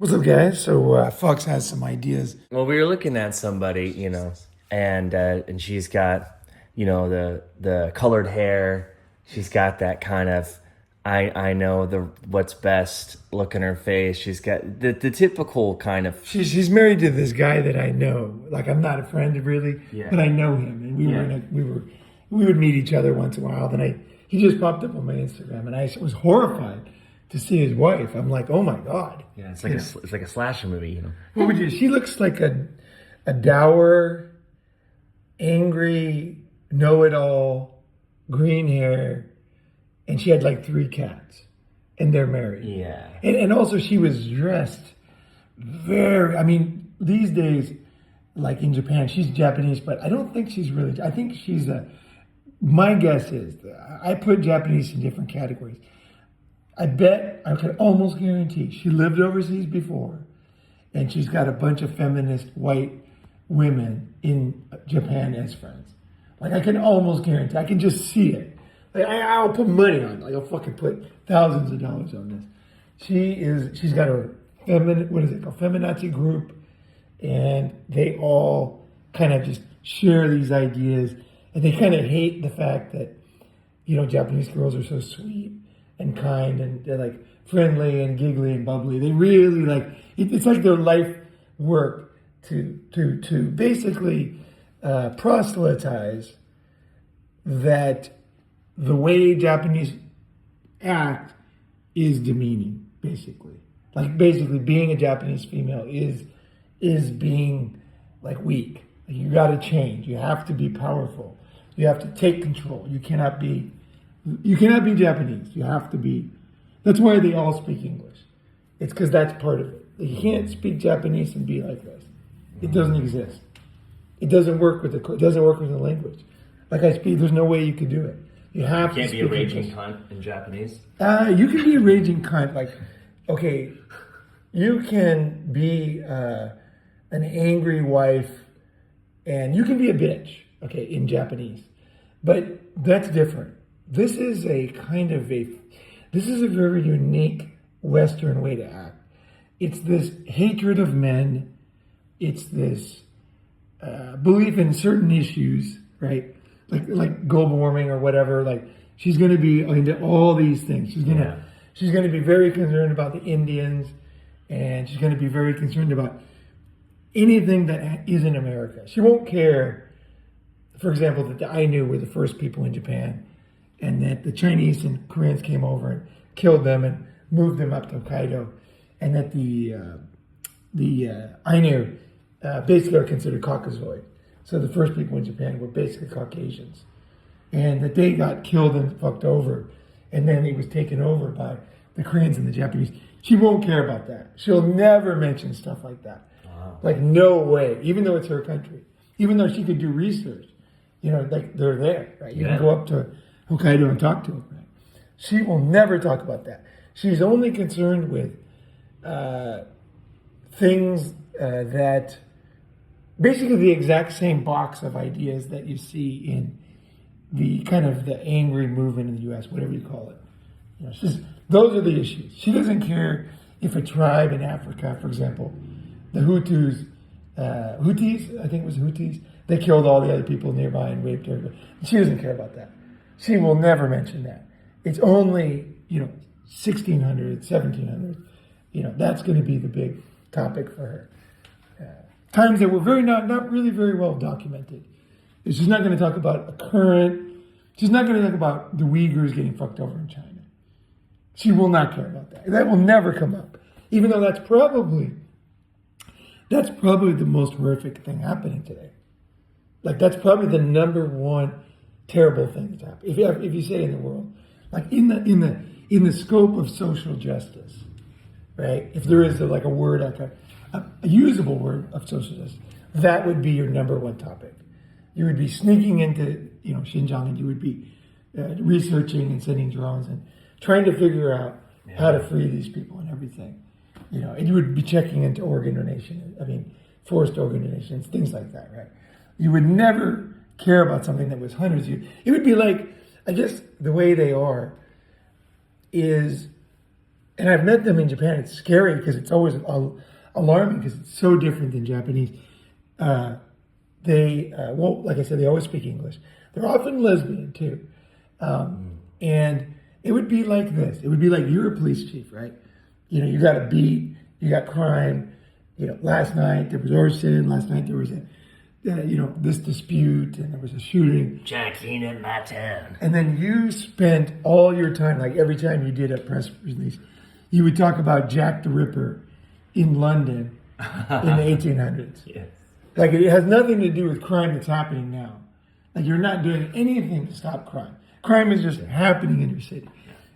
What's up, guys? So Fox has some ideas. Well, we were looking at somebody, and she's got, the colored hair. She's got that kind of, I know the what's best look in her face. She's got the typical kind of. She's married to this guy that I know. Like, I'm not a friend really, Yeah. but I know him, and we would meet each other once in a while. Then he just popped up on my Instagram, and I was horrified to see his wife. I'm like, oh my god. Yeah, it's like a slasher movie. What would you? She looks like a dour, angry, know-it-all, green hair, and she had like 3 cats, and they're married. Yeah. And also she was dressed very. I mean, these days, like in Japan, she's Japanese, but I don't think she's really. I think she's a. My guess is I put Japanese in different categories. I bet, I can almost guarantee, she lived overseas before, and she's got a bunch of feminist white women in Japan as friends. Like, I can almost guarantee, I can just see it. Like, I'll put money on it. Like, I'll fucking put thousands of dollars on this. She's got a what is it called? Feminazi group, and they all kind of just share these ideas, and they kind of hate the fact that, Japanese girls are so sweet and kind, and they're like friendly and giggly and bubbly. They really like it's like their life work to basically proselytize that the way Japanese act is demeaning. Basically being a Japanese female is being like weak. Like, you got to change. You have to be powerful. You have to take control. You cannot be Japanese. You have to be. That's why they all speak English. It's because that's part of it. You can't speak Japanese and be like this. It doesn't exist. It doesn't work with the language. Like I speak, there's no way you could do it. You have You to can't be a speak raging English. cunt in Japanese. You can be a raging cunt. Like, okay, you can be an angry wife, and you can be a bitch. Okay, in Japanese, but that's different. This is a very unique Western way to act. It's this hatred of men. It's this belief in certain issues, right? Like global warming or whatever. Like, she's going to be into all these things. She's going to be very concerned about the Indians, and she's going to be very concerned about anything that isn't America. She won't care, for example, that the Ainu were the first people in Japan, and that the Chinese and Koreans came over and killed them and moved them up to Hokkaido, and that the Ainu basically are considered Caucasoid. So the first people in Japan were basically Caucasians, and that they got killed and fucked over, and then it was taken over by the Koreans and the Japanese. She won't care about that. She'll never mention stuff like that. Wow. Like, no way, even though it's her country, even though she could do research, like, they're there, right? You can go up to Hokkaido and talk to them, right? She will never talk about that. She's only concerned with things that basically the exact same box of ideas that you see in the kind of the angry movement in the U.S., whatever you call it. Those are the issues. She doesn't care if a tribe in Africa, for example, the Houthis, I think it was Houthis, they killed all the other people nearby and raped everybody. She doesn't care about that. She will never mention that. It's only, 1600, 1700. That's going to be the big topic for her. Times that were not really very well documented. She's not going to talk about she's not going to talk about the Uyghurs getting fucked over in China. She will not care about that. That will never come up. Even though that's probably the most horrific thing happening today. Like, that's probably the number one terrible thing that's happening. If you say in the world, like in the scope of social justice, right? If there is a word, like a usable word of social justice, that would be your number one topic. You would be sneaking into Xinjiang, and you would be researching and sending drones and trying to figure out how to free these people and everything. And you would be checking into forced organ donations, things like that, right? You would never care about something that was hundreds of years. It would be like, I guess the way they are is and I've met them in Japan. It's scary because it's always alarming because it's so different than Japanese. Well, like I said, they always speak English. They're often lesbian too. And it would be like this. It would be like you're a police chief, right? You know, you got a beat, you got crime. You know, last night there was arson. Last night there was this dispute, and there was a shooting. Jackson in my town. And then you spent all your time, like every time you did a press release, you would talk about Jack the Ripper in London in the 1800s. Yes. Like it has nothing to do with crime that's happening now. Like you're not doing anything to stop crime. Crime is just happening in your city.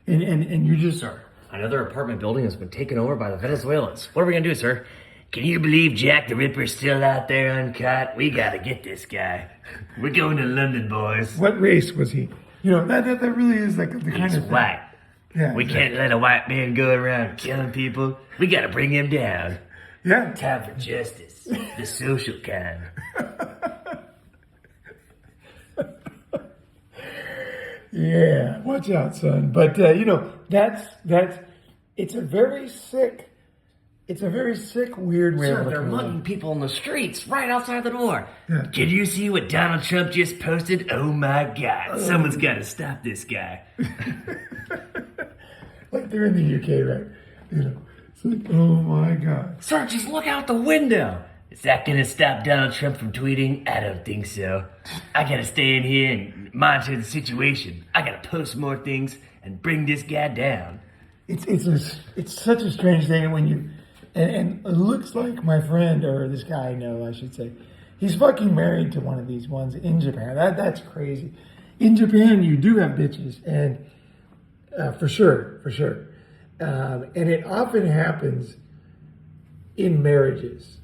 And you just... Sir, another apartment building has been taken over by the Venezuelans. What are we going to do, sir? Can you believe Jack the Ripper's still out there uncut? We got to get this guy. We're going to London, boys. What race was he? You know, that really is like the kind He's of thing. white. Yeah, We can't let a white man go around killing people. We got to bring him down. Yeah. Time for justice. The social kind. Yeah, watch out, son. But that's it's a very sick, weird way Sir, of they're looking at mugging it. people in the streets right outside the door. Yeah. Did you see what Donald Trump just posted? Oh my God. Someone's got to stop this guy. Like they're in the UK, right? You know, it's like, oh my God. Sir, just look out the window. Is that going to stop Donald Trump from tweeting? I don't think so. I got to stay in here and monitor the situation. I got to post more things and bring this guy down. It's such a strange thing when you, and it looks like my friend, or this guy I know, I should say, he's fucking married to one of these ones in Japan. That's crazy. In Japan, you do have bitches, and for sure. And it often happens in marriages.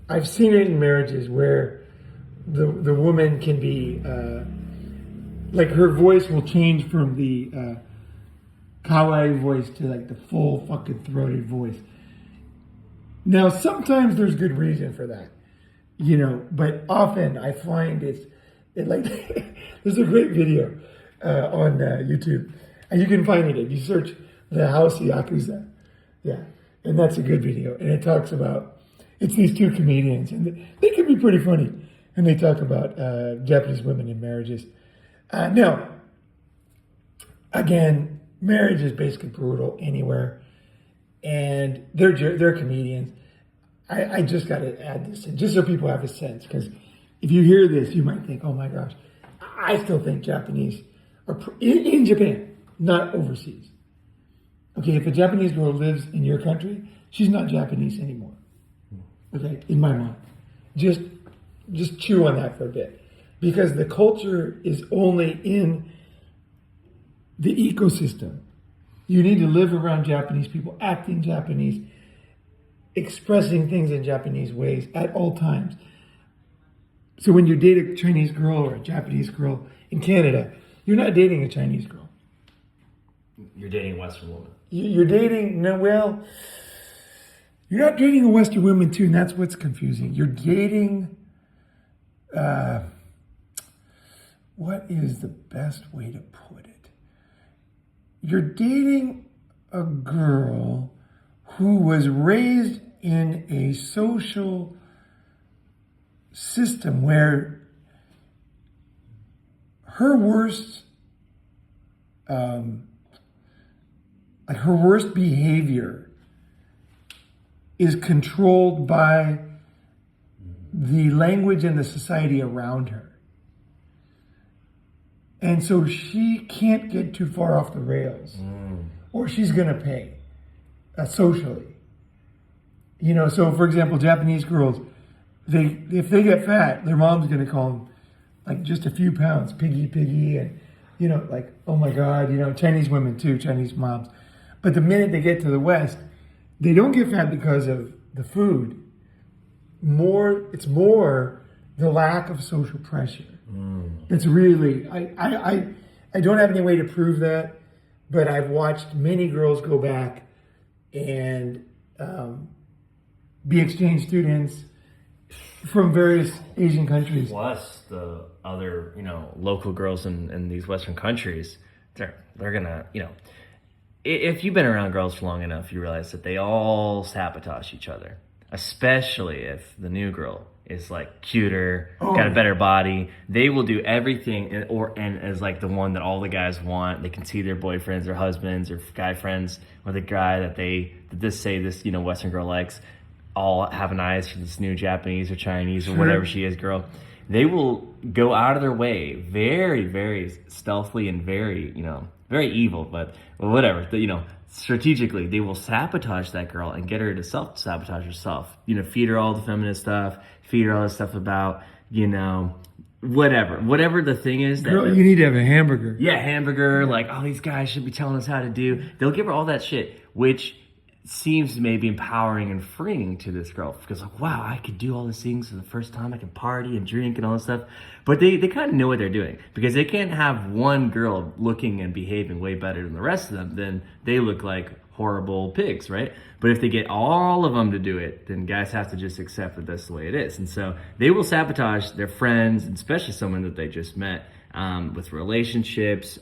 I've seen it in marriages where the woman can be like her voice will change from the kawaii voice to like the full fucking throated voice. Now sometimes there's good reason for that, but often I find it like there's a great video on YouTube, and you can find it if you search the House Yakuza. Yeah, and that's a good video, and it talks about. It's these two comedians, and they can be pretty funny. And they talk about Japanese women in marriages. Now, again, marriage is basically brutal anywhere, and they're comedians. I just got to add this in, just so people have a sense, because if you hear this, you might think, oh my gosh, I still think Japanese are in Japan, not overseas. Okay, if a Japanese girl lives in your country, she's not Japanese anymore. Okay, in my mind. Just chew on that for a bit. Because the culture is only in the ecosystem. You need to live around Japanese people, acting Japanese, expressing things in Japanese ways at all times. So when you date a Chinese girl or a Japanese girl in Canada, you're not dating a Chinese girl. You're dating a Western woman. You're dating, you're not dating a Western woman too, and that's what's confusing. You're dating, what is the best way to put it? You're dating a girl who was raised in a social system where her worst, her worst behavior is controlled by the language and the society around her. And so she can't get too far off the rails, or she's going to pay socially. So for example, Japanese girls, if they get fat, their mom's going to call them like just a few pounds, piggy, and like, oh my God, Chinese women too, Chinese moms. But the minute they get to the West, they don't get fat because of the food. It's more the lack of social pressure. It's really, I don't have any way to prove that, but I've watched many girls go back and be exchange students from various Asian countries. Plus the other, local girls in these Western countries, they're gonna, if you've been around girls for long enough, you realize that they all sabotage each other, especially if the new girl is like cuter, got a better body. They will do everything, and as like the one that all the guys want. They can see their boyfriends or husbands or guy friends or the guy that this Western girl likes, all having eyes for this new Japanese or Chinese or whatever she is girl. They will go out of their way, very, very stealthily and very, very evil, but whatever, strategically, they will sabotage that girl and get her to self-sabotage herself. Feed her all the feminine stuff, feed her all the stuff about, whatever the thing is. Girl, you need to have a hamburger. Yeah, hamburger, like, oh, these guys should be telling us how to do. They'll give her all that shit, which seems maybe empowering and freeing to this girl, because like, wow, I could do all these things for the first time. I can party and drink and all this stuff. But they kind of know what they're doing, because they can't have one girl looking and behaving way better than the rest of them. Then they look like horrible pigs, right? But if they get all of them to do it, then guys have to just accept that that's the way it is. And so they will sabotage their friends, and especially someone that they just met, with relationships,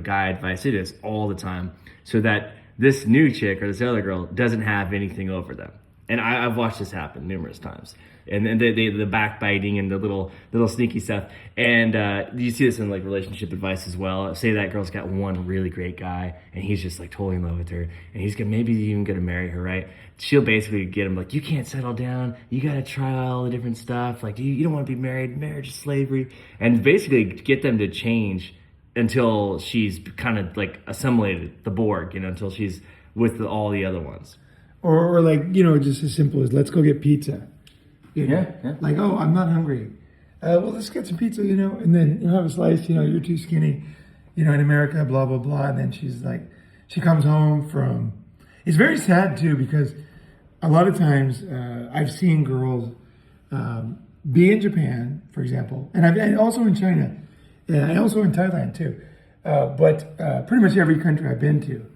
guy advice. It is all the time, so that this new chick or this other girl doesn't have anything over them. And I've watched this happen numerous times. And then the backbiting and the little sneaky stuff. And you see this in like relationship advice as well. Say that girl's got one really great guy and he's just like totally in love with her, and he's maybe even gonna marry her, right? She'll basically get him like, you can't settle down, you gotta try all the different stuff, like you don't want to be married, marriage is slavery, and basically get them to change until she's kind of like assimilated the Borg, until she's with all the other ones. Or like, just as simple as, let's go get pizza. Yeah. Like, oh, I'm not hungry. Well, let's get some pizza, and then you'll have a slice, you're too skinny, in America, blah, blah, blah. And then she's like, she comes home from, it's very sad too, because a lot of times I've seen girls be in Japan, for example, and also in China, and also in Thailand too. But pretty much every country I've been to,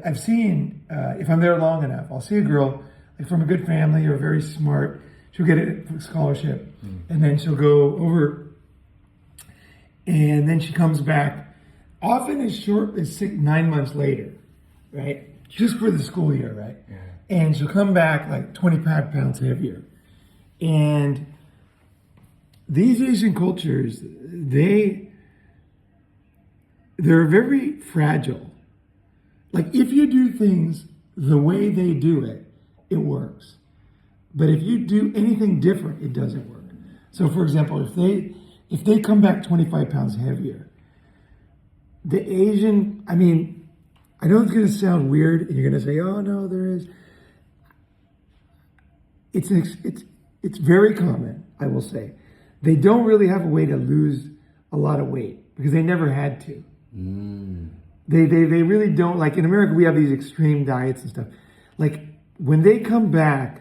I've seen, if I'm there long enough, I'll see a girl like from a good family or very smart. She'll get a scholarship, and then she'll go over, and then she comes back, often as short as 9 months later, right? Just for the school year, right? Yeah. And she'll come back like 25 pounds heavier. And these Asian cultures, they're very fragile. Like, if you do things the way they do it, it works. But if you do anything different, it doesn't work. So, for example, if they come back 25 pounds heavier, the Asian, I know it's going to sound weird, and you're going to say, oh, no, there is. It's very common, I will say. They don't really have a way to lose a lot of weight because they never had to. They really don't. Like in America, we have these extreme diets and stuff. Like when they come back,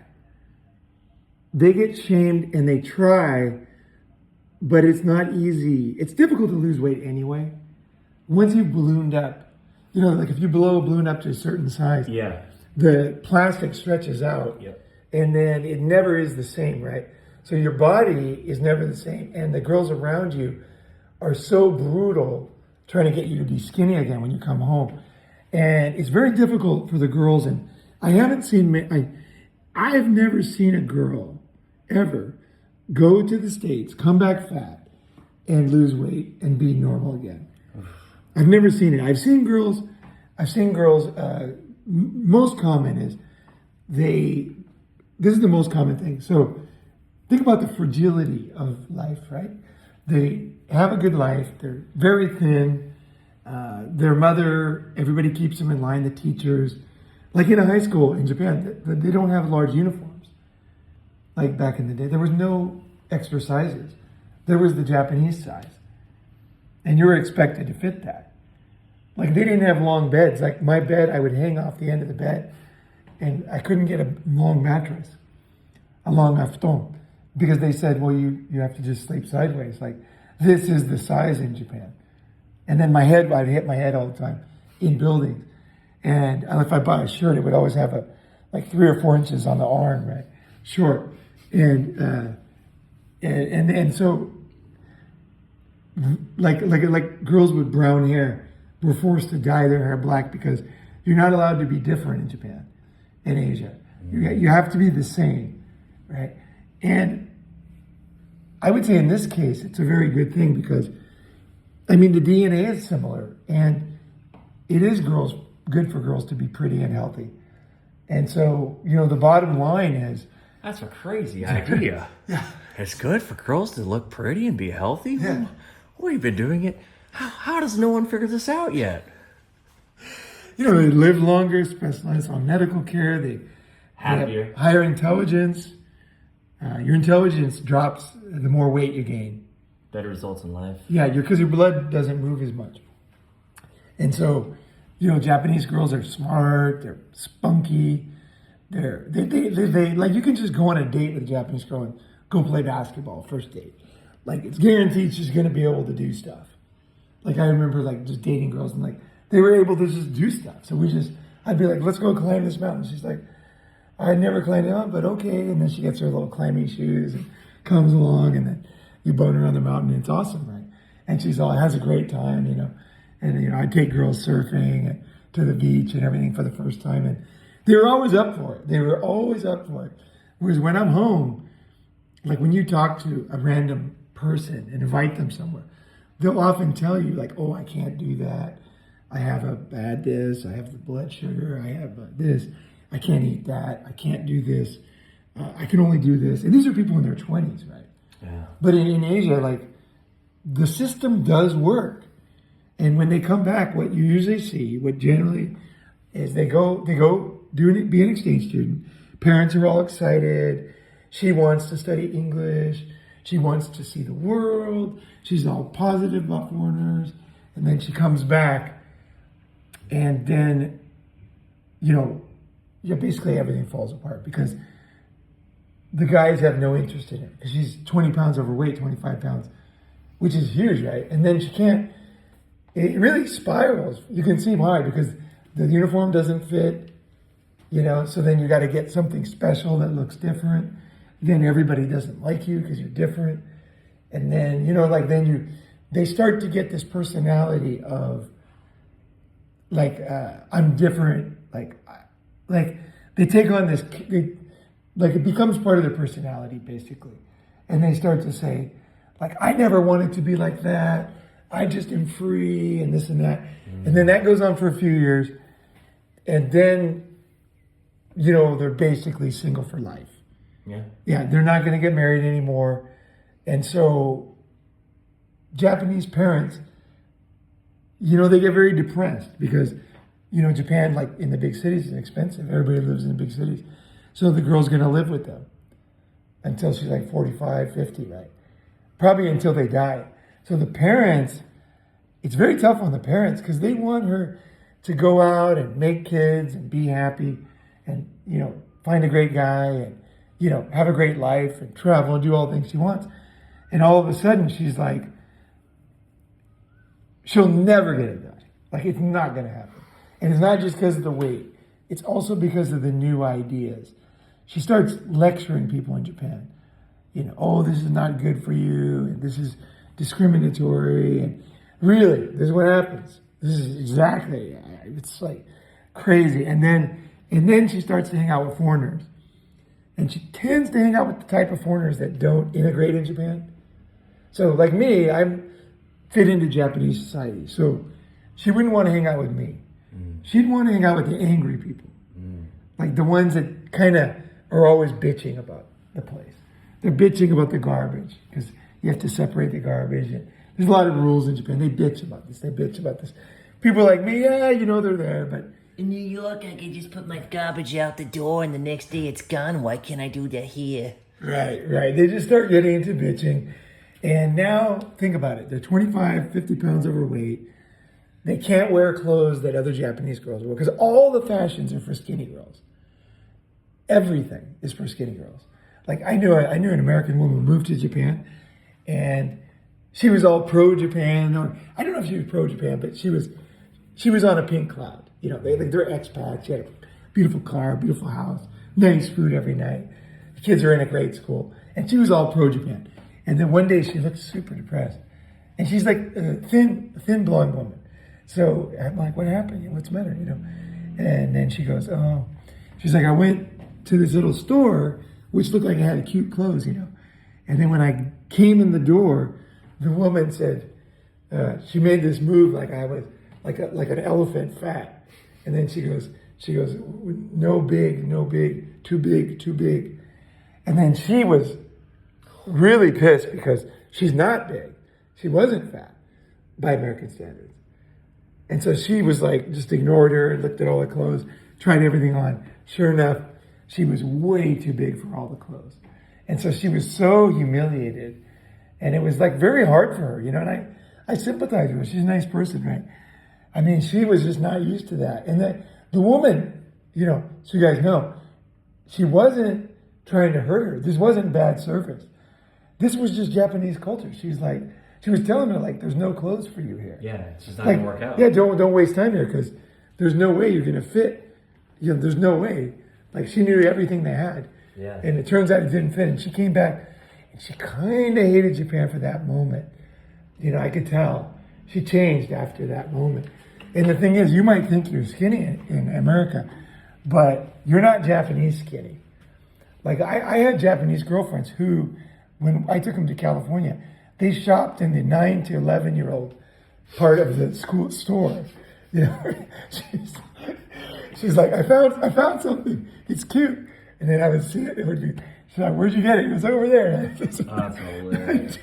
they get shamed and they try, but it's not easy. It's difficult to lose weight anyway. Once you've ballooned up, like if you blow a balloon up to a certain size, the plastic stretches out, and then it never is the same, right? So your body is never the same, and the girls around you are so brutal trying to get you to be skinny again when you come home. And it's very difficult for the girls, and I haven't seen, I've never seen a girl ever go to the States, come back fat, and lose weight and be normal again. I've never seen it. I've seen girls, most common is this is the most common thing. So think about the fragility of life, right? They have a good life. They're very thin. Their mother, everybody keeps them in line, the teachers. Like in a high school in Japan, they don't have large uniforms. Like back in the day, there was no extra sizes. There was the Japanese size. And you were expected to fit that. Like they didn't have long beds. Like my bed, I would hang off the end of the bed, and I couldn't get a long mattress, a long futon, because they said, well, you have to just sleep sideways. Like this is the size in Japan. And then I'd hit my head all the time in buildings. And if I bought a shirt, it would always have like 3 or 4 inches on the arm, right? Short. And so like girls with brown hair were forced to dye their hair black because you're not allowed to be different in Japan, in Asia. You have to be the same, right? And I would say in this case, it's a very good thing because, I mean, the DNA is similar, and it is good for girls to be pretty and healthy. And so, you know, the bottom line is... That's a crazy idea. Yeah. It's good for girls to look pretty and be healthy? Yeah. We've been doing it. How does no one figure this out yet? You know, they live longer, specialize on medical care, they Happier. have higher intelligence. Your intelligence drops the more weight you gain. Better results in life. Yeah, because your blood doesn't move as much. And so, you know, Japanese girls are smart, they're spunky, they like, you can just go on a date with a Japanese girl and go play basketball first date. Like, it's guaranteed she's going to be able to do stuff. Like, I remember, like, just dating girls and, like, they were able to just do stuff. So I'd be like, let's go climb this mountain. She's like, I never climbed it up, but okay. And then she gets her little climbing shoes and comes along, and then you boat her on the mountain, and it's awesome, right? And she's all, has a great time, you know. And, you know, I'd take girls surfing and to the beach and everything for the first time. And they were always up for it. They were always up for it. Whereas when I'm home, like when you talk to a random person and invite them somewhere, they'll often tell you, like, oh, I can't do that. I have a bad this. I have the blood sugar. I have this. I can't eat that. I can't do this. I can only do this. And these are people in their 20s, right? Yeah. But in Asia, like, the system does work. And when they come back, what you usually see, what generally is they go be an exchange student. Parents are all excited. She wants to study English. She wants to see the world. She's all positive about foreigners. And then she comes back, and then, you know, basically everything falls apart because the guys have no interest in her. Because she's 20 pounds overweight, 25 pounds, which is huge, right? And then she can't, it really spirals. You can see why, because the uniform doesn't fit, you know, so then you got to get something special that looks different. Then everybody doesn't like you because you're different. And then, you know, like they start to get this personality of like, I'm different. Like they take on this, like it becomes part of their personality basically. And they start to say, like, I never wanted to be like that. I just am free and this and that. And then that goes on for a few years. And then, you know, they're basically single for life. Yeah. Yeah, they're not going to get married anymore. And so Japanese parents, you know, they get very depressed because, you know, Japan, like in the big cities, is expensive. Everybody lives in the big cities. So the girl's going to live with them until she's like 45, 50, right? Probably until they die. So the parents, it's very tough on the parents because they want her to go out and make kids and be happy and, you know, find a great guy and, you know, have a great life and travel and do all the things she wants. And all of a sudden she's like, she'll never get it done. Like, it's not going to happen. And it's not just because of the weight. It's also because of the new ideas. She starts lecturing people in Japan. You know, oh, this is not good for you, and this is discriminatory, and really, this is what happens. This is exactly, it's like crazy. And then she starts to hang out with foreigners. And she tends to hang out with the type of foreigners that don't integrate in Japan. So like me, I'm fit into Japanese society. So she wouldn't want to hang out with me. She'd want to hang out with the angry people. Like the ones that kind of are always bitching about the place. They're bitching about the garbage because you have to separate the garbage. And there's a lot of rules in Japan. They bitch about this. They bitch about this. People like me, yeah, you know, they're there, but in New York, I can just put my garbage out the door and the next day it's gone. Why can't I do that here? Right. They just start getting into bitching. And now, think about it. They're 25, 50 pounds overweight. They can't wear clothes that other Japanese girls wear because all the fashions are for skinny girls. Everything is for skinny girls. Like I knew an American woman who moved to Japan, and she was all pro-Japan. Or I don't know if she was pro-Japan, but she was on a pink cloud. You know, they're expats. She had a beautiful car, beautiful house, nice food every night. The kids are in a great school, and she was all pro-Japan. And then one day she looked super depressed, and she's like a thin blonde woman. So I'm like, what happened? What's the matter? And then she goes, oh, she's like, I went to this little store, which looked like it had cute clothes, And then when I came in the door, the woman said, she made this move like I was like an elephant fat. And then she goes, no big, too big. And then she was really pissed because she's not big. She wasn't fat by American standards. And so she was like, just ignored her and looked at all the clothes, tried everything on. Sure enough, she was way too big for all the clothes. And so she was so humiliated. And it was like very hard for her, and I sympathize with her. She's a nice person, right? I mean, she was just not used to that. And the woman, so you guys know, she wasn't trying to hurt her. This wasn't bad service. This was just Japanese culture. She was telling her, like, there's no clothes for you here. Yeah, it's just not going to work out. Yeah, don't waste time here because there's no way you're going to fit. There's no way. Like, she knew everything they had. Yeah. And it turns out it didn't fit. And she came back and she kind of hated Japan for that moment. I could tell. She changed after that moment. And the thing is, you might think you're skinny in America, but you're not Japanese skinny. Like, I had Japanese girlfriends who, when I took them to California, they shopped in the 9 to 11-year-old part of the school store. She's like, I found something. It's cute. And then I would see it. It would be, she's like, where'd you get it? It was over there. That's hilarious.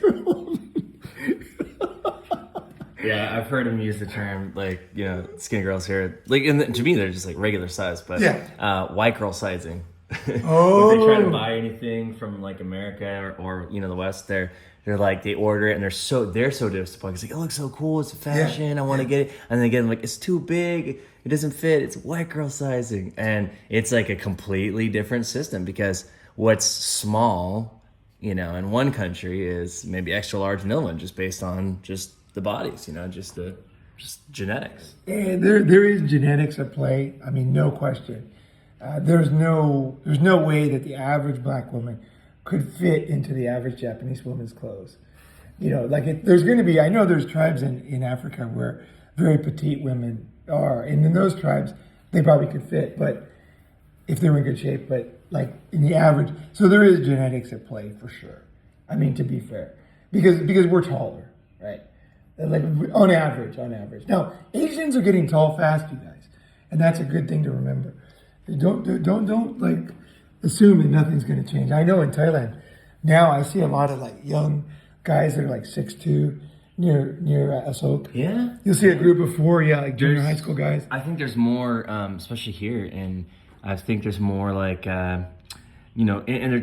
Yeah, I've heard him use the term, like, skinny girls here. Like, and to me, they're just like regular size, but white girl sizing. Oh. When they try to buy anything from like America or the West, they're like, they order it and they're so disappointed. It's like, it looks so cool, it's fashion, I want to get it. And then again, like, it's too big, it doesn't fit, it's white girl sizing. And it's like a completely different system because what's small, in one country is maybe extra large in another one, just based on just the bodies, just genetics. And there is genetics at play. I mean, no question. There's no way that the average black woman could fit into the average Japanese woman's clothes. There's going to be, I know there's tribes in Africa where very petite women are, and in those tribes, they probably could fit, but if they were in good shape, but like in the average, so there is genetics at play for sure. I mean, to be fair, because we're taller, right? Like on average. Now, Asians are getting tall fast, you guys, and that's a good thing to remember. Don't like assume that nothing's going to change. I know in Thailand now I see a lot of like young guys that are like 6'2" near Asok. Yeah, you'll see a group of 4, like junior high school guys. I think there's more, especially here, and I think there's more like and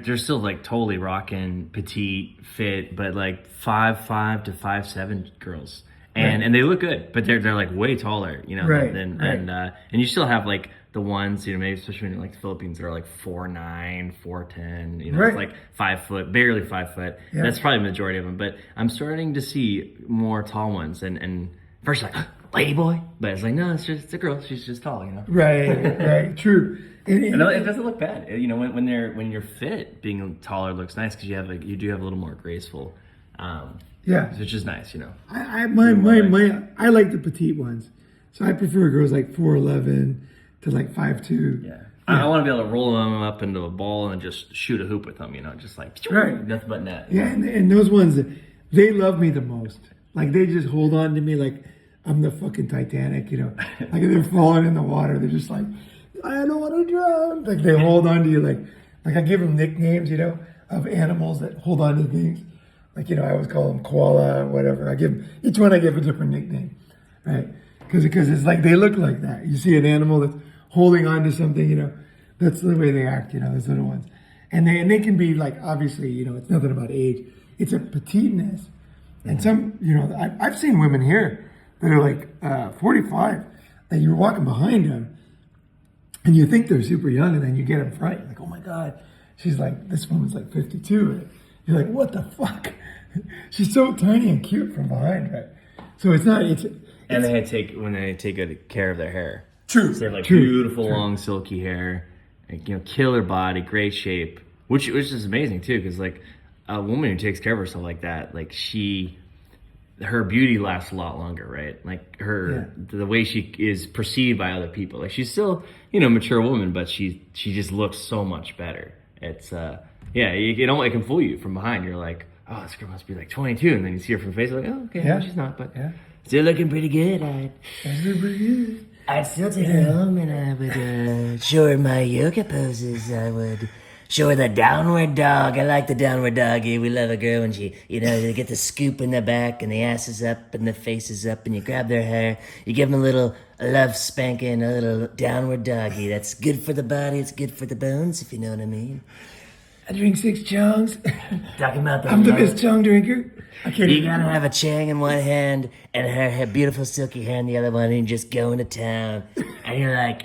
they're still like totally rocking petite, fit, but like 5'5" to 5'7" girls, and they look good, but they're like way taller, and you still have like the ones, maybe especially in like the Philippines, that are like 4'9", 4'10", like 5 foot, barely 5 foot. Yeah. That's probably the majority of them. But I'm starting to see more tall ones, and first like lady boy, but it's like no, it's a girl. She's just tall, Right, true. And it doesn't look bad, when you're fit, being taller looks nice because you do have a little more graceful. Which is nice, I like the petite ones, so I prefer girls like 4'11" to like 5'2". Yeah. I want to be able to roll them up into a ball and just shoot a hoop with them, just like nothing but net. Yeah, and those ones, they love me the most. Like they just hold on to me like I'm the fucking Titanic, Like if they're falling in the water, they're just like, I don't want to drown. Like they hold on to you like I give them nicknames, of animals that hold on to things. Like, I always call them koala or whatever. Each one I give a different nickname, right? Because it's like they look like that. You see an animal that's holding on to something, that's the way they act, those little ones. And they can be like, obviously, it's nothing about age. It's a petiteness. And some, I've seen women here that are like 45, that you're walking behind them and you think they're super young, and then you get them frightened. Like, oh my God, she's like, this woman's like 52. And you're like, what the fuck? She's so tiny and cute from behind, right? So and they take good care of their hair. True. So they have like beautiful, long, silky hair, like, killer body, great shape, which is amazing too, because like a woman who takes care of herself like that, like she her beauty lasts a lot longer, right? Like the way she is perceived by other people. Like she's still, you know, a mature woman, but she just looks so much better. It's it can fool you from behind. You're like, oh, this girl must be like 22, and then you see her from the face, like, oh, okay, no, she's not, but Still looking pretty good. I'd still take her home and I would show her my yoga poses. I would show her the downward dog. I like the downward doggy. We love a girl when she, they get the scoop in the back and the ass is up and the face is up and you grab their hair. You give them a love spanking, a little downward doggy. That's good for the body. It's good for the bones, if you know what I mean. I drink 6 chongs. Talking about the I'm the best chong drinker. You gotta have a chang in one hand and her beautiful silky hair in the other one, and you're just going to town. And you're like,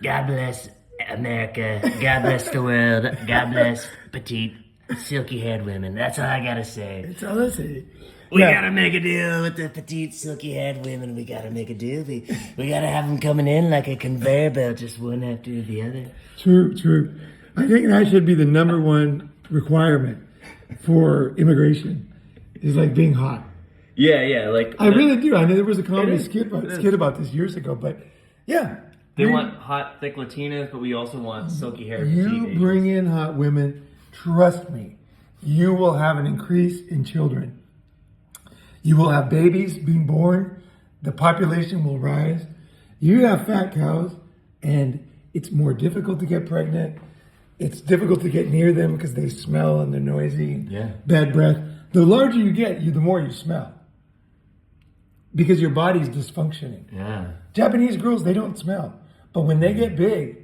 God bless America, God bless the world, God bless petite, silky-haired women. That's all I gotta say. That's all I say. We gotta make a deal with the petite, silky-haired women. We gotta make a deal. We gotta have them coming in like a conveyor belt, just one after the other. True. I think that should be the number one requirement for immigration. Is like being hot. Yeah. Like I really do. I know there was a comedy skit about this years ago, but yeah. They want hot, thick Latinas, but we also want silky hair. You bring in hot women, trust me, you will have an increase in children. You will have babies being born. The population will rise. You have fat cows, and it's more difficult to get pregnant. It's difficult to get near them because they smell and they're noisy. Yeah. Bad breath. The larger you get, the more you smell. Because your body's dysfunctioning. Yeah. Japanese girls, they don't smell. But when they get big,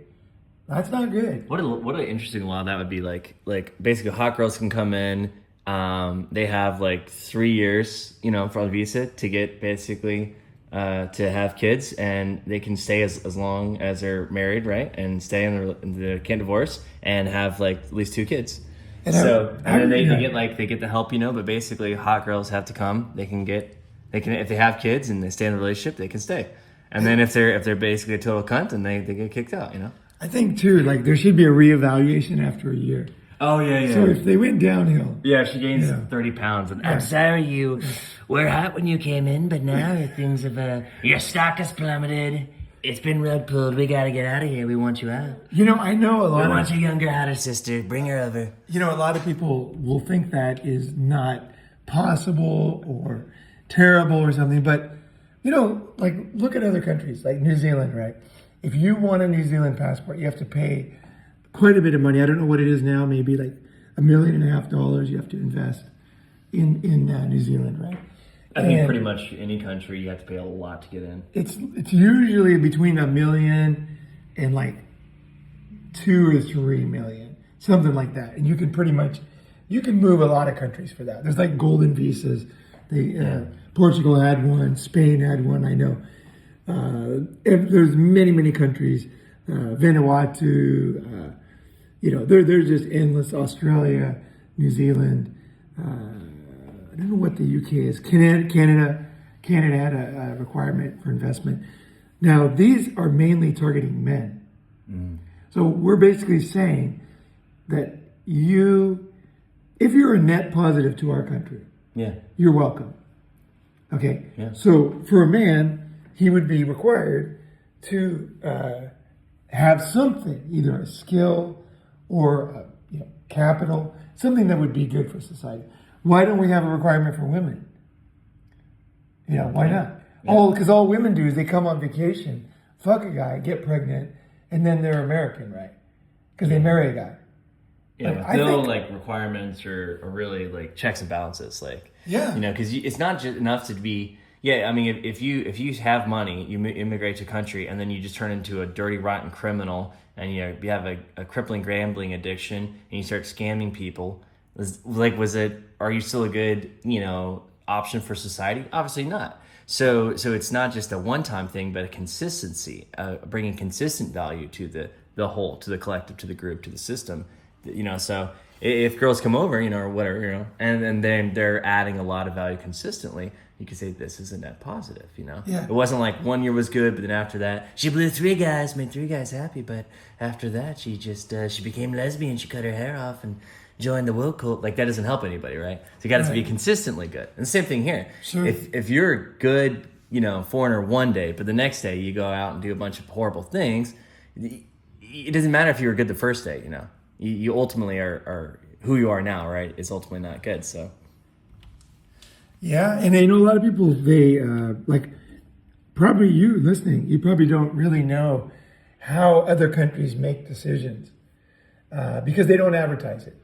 that's not good. What an interesting law that would be. Like basically hot girls can come in. They have like 3 years, for a visa to get basically to have kids, and they can stay as long as they're married, right? And stay in they can't divorce and have like at least 2 kids. And then they get the help, but basically hot girls have to come. They can if they have kids and they stay in a relationship, they can stay. And then if they're basically a total cunt, then they get kicked out, I think too, like there should be a reevaluation after a year. Oh yeah. So if they went downhill. Yeah, she gains 30 pounds. And I'm sorry you were hot when you came in, but now things have your stock has plummeted. It's been rug pulled. We gotta get out of here. We want you out. I know a lot. We want your younger, hotter sister. Bring her over. A lot of people will think that is not possible or terrible or something. But, look at other countries like New Zealand, right? If you want a New Zealand passport, you have to pay quite a bit of money. I don't know what it is now. Maybe like $1.5 million you have to invest in New Zealand, right? I think pretty much any country you have to pay a lot to get in. It's usually between $1 million and like $2 or $3 million, something like that. And you can move a lot of countries for that. There's like golden visas. Portugal had one, Spain had one. I know. There's many countries. Vanuatu. There's just endless. Australia, New Zealand. I don't know what the UK is. Canada had a requirement for investment. Now, these are mainly targeting men. Mm. So we're basically saying that if you're a net positive to our country, you're welcome. Okay? Yeah. So for a man, he would be required to have something, either a skill or capital, something that would be good for society. Why don't we have a requirement for women? Why not? Yeah. Because all women do is they come on vacation, fuck a guy, get pregnant, and then they're American, right? Because they marry a guy. Yeah, requirements are really like checks and balances, because it's not just enough to be. Yeah, I mean, if you have money, you immigrate to a country, and then you just turn into a dirty, rotten criminal, and you have a crippling gambling addiction, and you start scamming people. Are you still a good, option for society? Obviously not. So it's not just a one-time thing, but a consistency, bringing consistent value to the whole, to the collective, to the group, to the system. So if girls come over, or whatever, and then they're adding a lot of value consistently, you could say this is a net positive, Yeah. It wasn't like 1 year was good, but then after that, she blew 3 guys, made 3 guys happy, but after that, she just, she became lesbian, she cut her hair off, and join the woke cult. Like that doesn't help anybody, right? So you got to be consistently good. And the same thing here. Sure. If you're good, foreigner one day, but the next day you go out and do a bunch of horrible things, it doesn't matter if you were good the first day. You ultimately are who you are now, right? Is ultimately not good. So. Yeah, and I know a lot of people, they, like, probably you listening, you probably don't really know how other countries make decisions because they don't advertise it.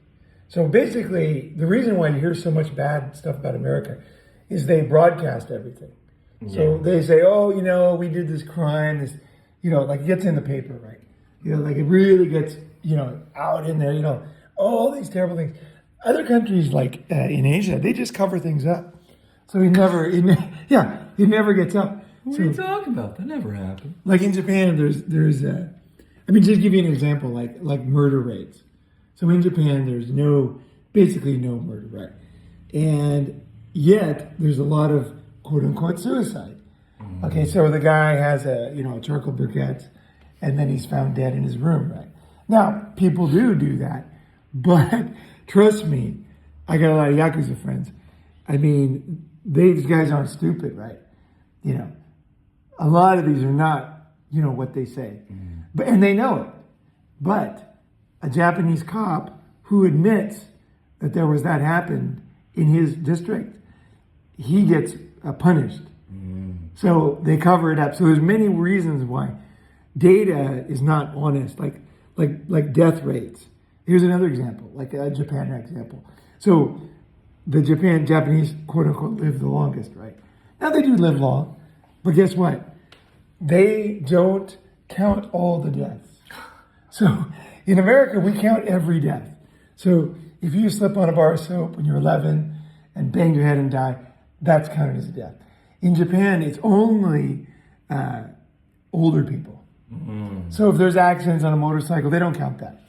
So basically, the reason why you hear so much bad stuff about America is they broadcast everything. Yeah. So they say, oh, we did this crime, this, like it gets in the paper, right? Like it really gets, out in there, all these terrible things. Other countries like in Asia, they just cover things up. So it never gets up. What are you talking about? That never happened. Like in Japan, there's just give you an example, like murder rates. So in Japan, there's basically no murder, right? And yet there's a lot of quote unquote suicide. Mm-hmm. Okay, so the guy has a charcoal briquette, and then he's found dead in his room, right? Now people do that, but trust me, I got a lot of Yakuza friends. I mean, these guys aren't stupid, right? A lot of these are not, what they say. Mm. And they know it. But a Japanese cop who admits that that happened in his district, he gets punished. Mm. So they cover it up. So there's many reasons why data is not honest, like death rates. Here's another example, like a Japan example. So the Japanese, quote unquote, live the longest, right? Now they do live long, but guess what? They don't count all the deaths. So in America, we count every death. So if you slip on a bar of soap when you're 11 and bang your head and die, that's counted as a death. In Japan, it's only older people. Mm-hmm. So if there's accidents on a motorcycle, they don't count that.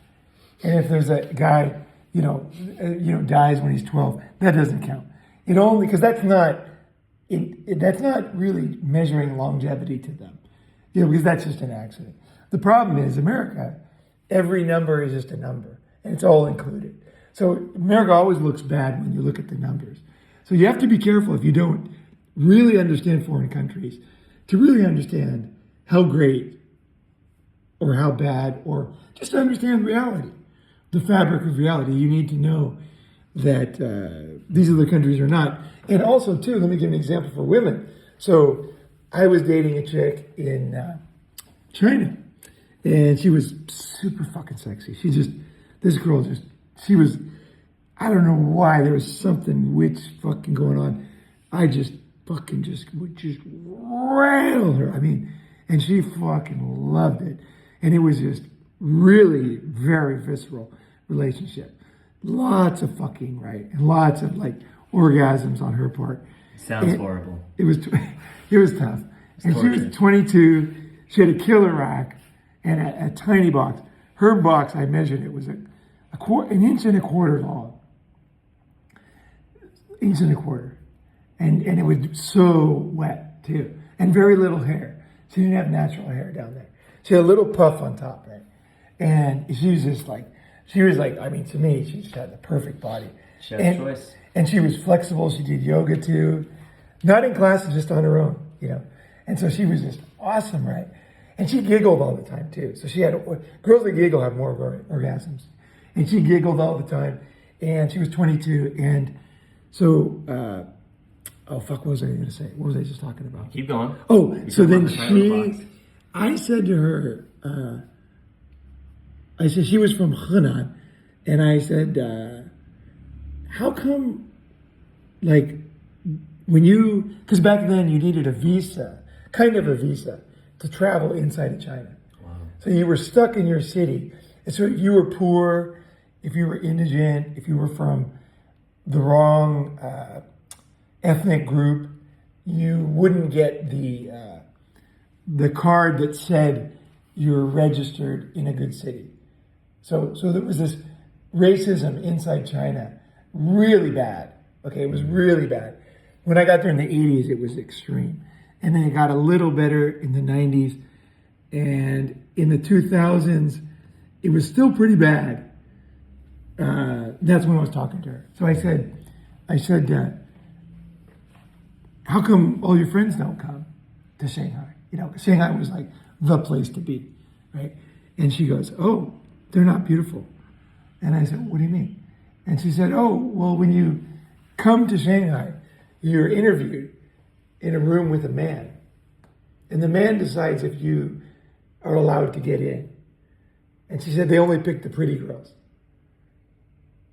And if there's a guy, dies when he's 12, that doesn't count. It only, because that's not really measuring longevity to them. Because that's just an accident. The problem is America, every number is just a number, and it's all included. So America always looks bad when you look at the numbers. So you have to be careful if you don't really understand foreign countries to really understand how great or how bad, or just to understand reality, the fabric of reality. You need to know that these other countries are not. And also, too, let me give an example for women. So I was dating a chick in China, and she was super fucking sexy. She was, I don't know why, there was something witch fucking going on. I would just rattle her. I mean, and she fucking loved it. And it was just really very visceral relationship. Lots of fucking, right? And lots of orgasms on her part. Sounds horrible. It was tough. And torture. She was 22. She had a killer rack and a tiny box. Her box, I measured it, was an inch and a quarter long. Inch and a quarter. And it was so wet, too. And very little hair. She didn't have natural hair down there. She had a little puff on top, right? And she was just I mean, to me, she just had the perfect body. She had a choice. And she was flexible. She did yoga, too. Not in classes, just on her own, And so she was just awesome, right? And she giggled all the time, too. So girls that giggle have more orgasms. And she giggled all the time. And she was 22. And so, what was I going to say? What was I just talking about? Keep going. Oh, so then I said to her, I said, she was from Ronin. And I said, how come, because back then you needed a visa, kind of a visa, to travel inside of China. Wow. So you were stuck in your city. And so if you were poor, if you were indigent, if you were from the wrong ethnic group, you wouldn't get the card that said you're registered in a good city. So there was this racism inside China, really bad. Okay, it was really bad. When I got there in the 80s, it was extreme. And then it got a little better in the 90s. And in the 2000s, it was still pretty bad. that's when I was talking to her. So I said, how come all your friends don't come to Shanghai? You know, Shanghai was like the place to be, right? And she goes, oh, they're not beautiful. And I said, what do you mean? And she said, oh, well, when you come to Shanghai, you're interviewed in a room with a man. And the man decides if you are allowed to get in. And she said, they only pick the pretty girls.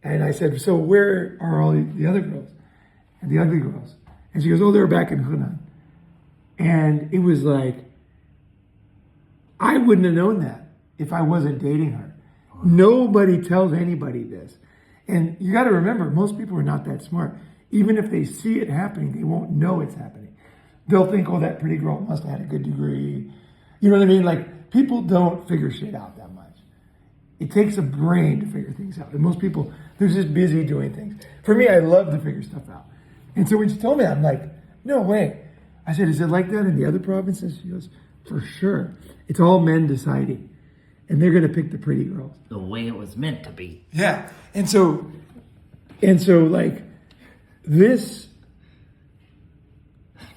And I said, so where are all the other girls and the ugly girls? And she goes, oh, they're back in Hunan. And it was like, I wouldn't have known that if I wasn't dating her. Nobody tells anybody this. And you got to remember, most people are not that smart. Even if they see it happening, they won't know it's happening. They'll think, oh, that pretty girl must have had a good degree. You know what I mean? Like, people don't figure shit out that much. It takes a brain to figure things out. And most people, they're just busy doing things. For me, I love to figure stuff out. And so when she told me that, I'm like, no way. I said, is it like that in the other provinces? She goes, for sure. It's all men deciding. And they're going to pick the pretty girls. The way it was meant to be. Yeah. And so like this.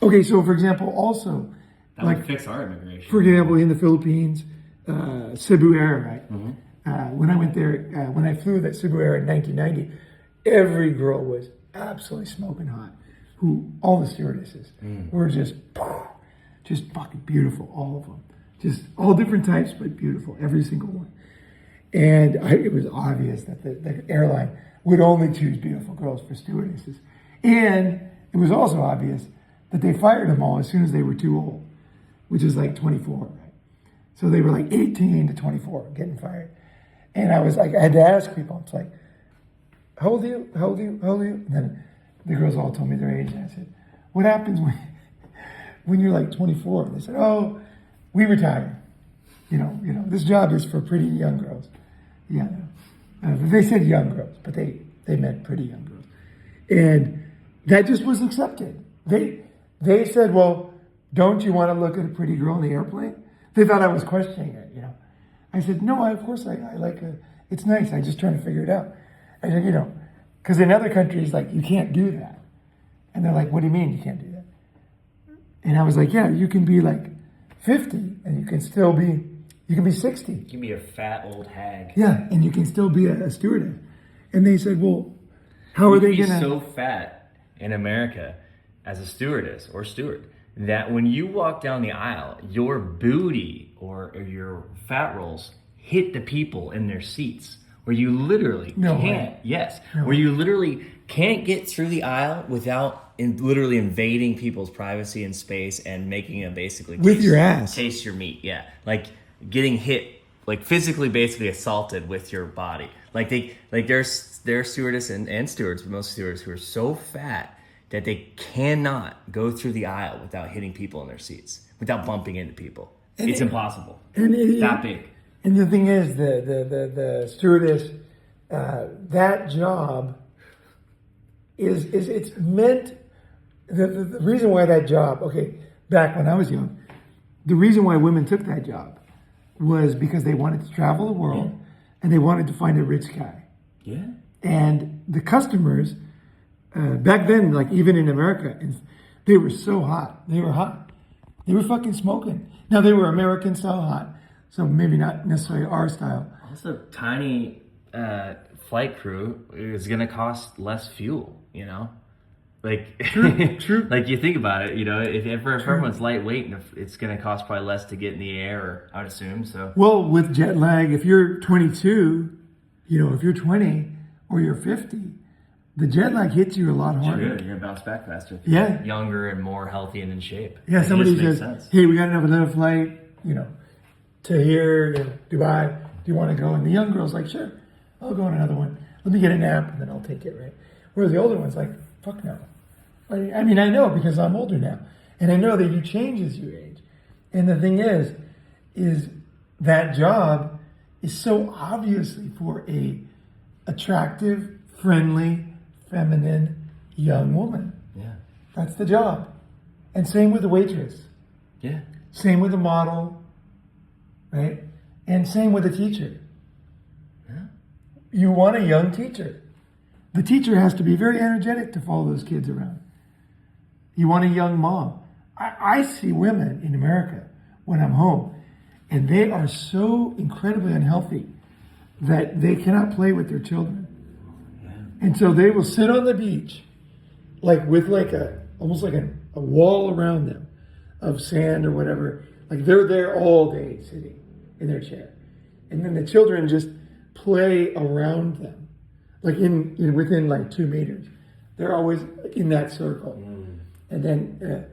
Okay, so for example, also, That like, would fix our immigration. for example, in the Philippines, Cebu Air, right? Mm-hmm. When I went there, when I flew that Cebu Air in 1990, every girl was absolutely smoking hot. All the stewardesses were just fucking beautiful, all of them. Just all different types, but beautiful, every single one. And it was obvious that the airline would only choose beautiful girls for stewardesses. And it was also obvious that they fired them all as soon as they were too old, which is like 24, right? So they were like 18 to 24 getting fired. And I was like, I had to ask people, it's like, how old are you? How old are you? How old are you? And then the girls all told me their age. And I said, what happens when you're like 24? And they said, oh, we retire. You know, this job is for pretty young girls. Yeah. They said young girls, but they meant pretty young girls. And that just was accepted. They said, well, don't you want to look at a pretty girl in the airplane? They thought I was questioning it, you know. I said, no, of course I like it. It's nice. I'm just trying to figure it out. I said, you know, because in other countries, like, you can't do that. And they're like, what do you mean you can't do that? And I was like, yeah, you can be like 50 and you can be 60. You can be a fat old hag. Yeah, and you can still be a stewardess. And they said, well, how are they going to... so fat in America as a stewardess or steward that when you walk down the aisle, your booty or your fat rolls hit the people in their seats, where you literally where you literally can't get through the aisle without literally invading people's privacy and space and making them basically with your ass taste your meat. Yeah, like getting hit, like physically, basically assaulted with your body. Like there's stewardess and stewards, but most stewards who are so fat that they cannot go through the aisle without hitting people in their seats, without bumping into people. It's impossible. That big. And the thing is, the stewardess, that job it's meant. The reason why that job, okay, back when I was young, the reason why women took that job was because they wanted to travel the world and they wanted to find a rich guy. Yeah. And the customers, back then, like even in America, they were so hot. They were hot. They were fucking smoking. Now they were American style hot, so maybe not necessarily our style. Also, tiny flight crew is going to cost less fuel, you know? Like, True. Like you think about it, you know, if everyone's lightweight, and if it's going to cost probably less to get in the air, or I would assume so. Well, with jet lag, if you're 22, you know, if you're 20 or you're 50, the jet lag hits you a lot harder. You're going to bounce back faster. If Yeah. you're younger and more healthy and in shape. Yeah, It somebody just makes says, sense. hey, we got another flight, you know, to here, to Dubai. Do you want to go? And the young girl's like, sure, I'll go on another one. Let me get a nap and then I'll take it, right? Whereas the older one's like, fuck no. I mean, I know because I'm older now. And I know that you change as you age. And the thing is that job is so obviously for a attractive, friendly, feminine, young woman. Yeah. That's the job. And same with the waitress. Yeah. Same with the model, right? And same with the teacher. Yeah. You want a young teacher. the teacher has to be very energetic to follow those kids around. You want a young mom. I see women in America when I'm home, and they are so incredibly unhealthy that they cannot play with their children. And so they will sit on the beach, like with almost like a wall around them of sand or whatever. Like they're there all day sitting in their chair. And then the children just play around them, like within like 2 meters. They're always in that circle. And then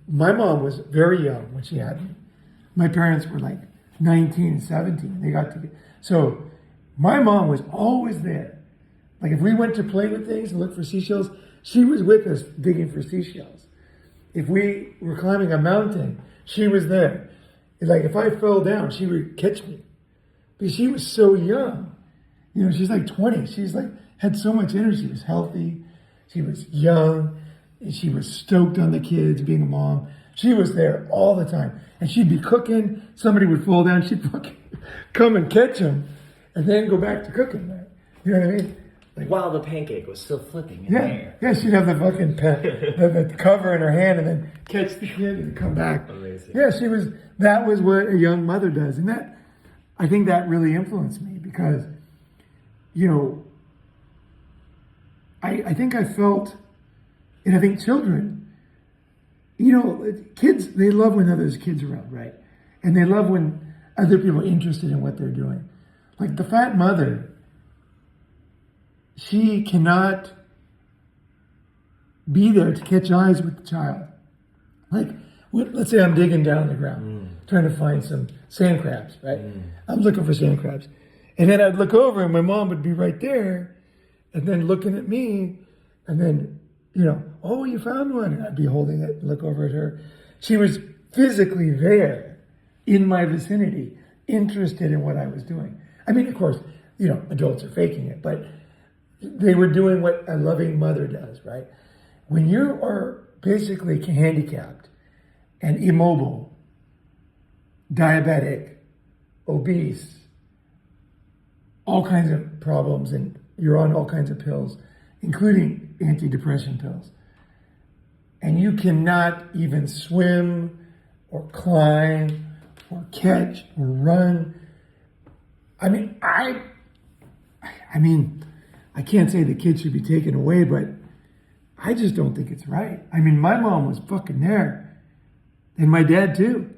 my mom was very young when she had me. My parents were like 19 and 17. They got together. So my mom was always there. Like if we went to play with things and look for seashells, she was with us digging for seashells. If we were climbing a mountain, she was there. Like if I fell down, she would catch me. Because she was so young. You know, she's like 20. She's like, had so much energy. She was healthy. She was young. And she was stoked on the kids, being a mom. She was there all the time. And she'd be cooking. Somebody would fall down. She'd fucking come and catch them. And then go back to cooking. Right? You know what I mean? Like, While the pancake was still flipping in the air. Yeah, she'd have the fucking the cover in her hand and then catch the kid and come back. Amazing. Yeah, that was what a young mother does. And I think that really influenced me because, you know, I think I felt, and I think children, you know, kids, they love when there's kids around, right? And they love when other people are interested in what they're doing. Like the fat mother, she cannot be there to catch eyes with the child. Like, let's say I'm digging down in the ground, trying to find some sand crabs, right? I'm looking for sand crabs. And then I'd look over and my mom would be right there and then looking at me and then, you know, oh, you found one. And I'd be holding it and look over at her. She was physically there in my vicinity, interested in what I was doing. I mean, of course, you know, adults are faking it, but they were doing what a loving mother does, right? When you are basically handicapped and immobile, diabetic, obese, all kinds of problems, and you're on all kinds of pills, including antidepressant pills, and you cannot even swim or climb or catch or run. I mean, I can't say the kids should be taken away, but I just don't think it's right. I mean, my mom was fucking there. And my dad too.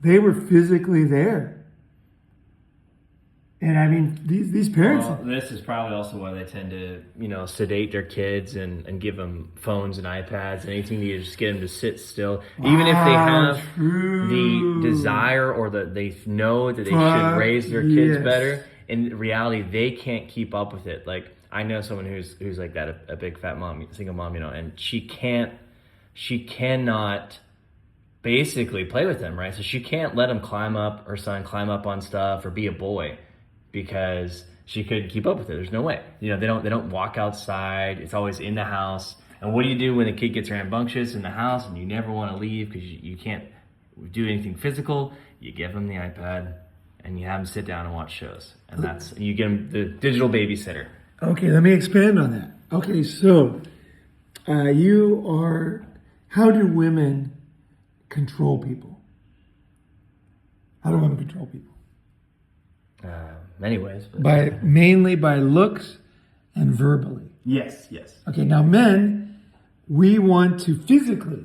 They were physically there. And I mean, these parents... Well, this is probably also why they tend to, you know, sedate their kids and give them phones and iPads and anything to just get them to sit still. Even if they have the desire or they know that they should raise their kids better. In reality, they can't keep up with it. Like, I know someone who's like that, a big fat mom, single mom, you know, and she cannot basically play with them, right? So she can't let her son climb up on stuff or be a boy because she couldn't keep up with it. There's no way. You know, they don't walk outside. It's always in the house. And what do you do when a kid gets rambunctious in the house and you never want to leave because you can't do anything physical? You give them the iPad and you have them sit down and watch shows. And you get them the digital babysitter. Okay, let me expand on that. Okay, so how do women control people? How do women control people? Many ways. But... Mainly by looks and verbally. Yes. Okay, now men, we want to physically,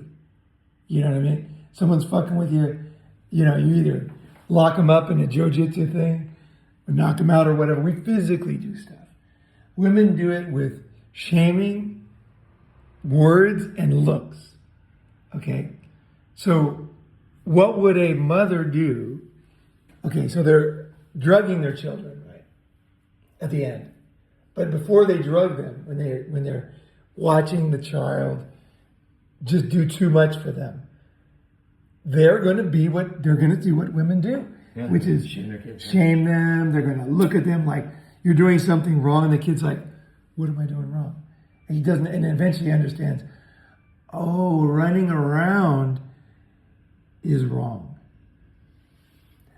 you know what I mean? Someone's fucking with you, you know, you either lock them up in a jiu-jitsu thing or knock them out or whatever. We physically do stuff. Women do it with shaming, words, and looks. Okay? So what would a mother do? Okay, so they're drugging their children, right? At the end. But before they drug them, when they're watching the child just do too much for them, they're going to do what women do, which is shame them. They're going to look at them like you're doing something wrong, and the kid's like, what am I doing wrong? And he doesn't, and eventually understands, oh, running around is wrong.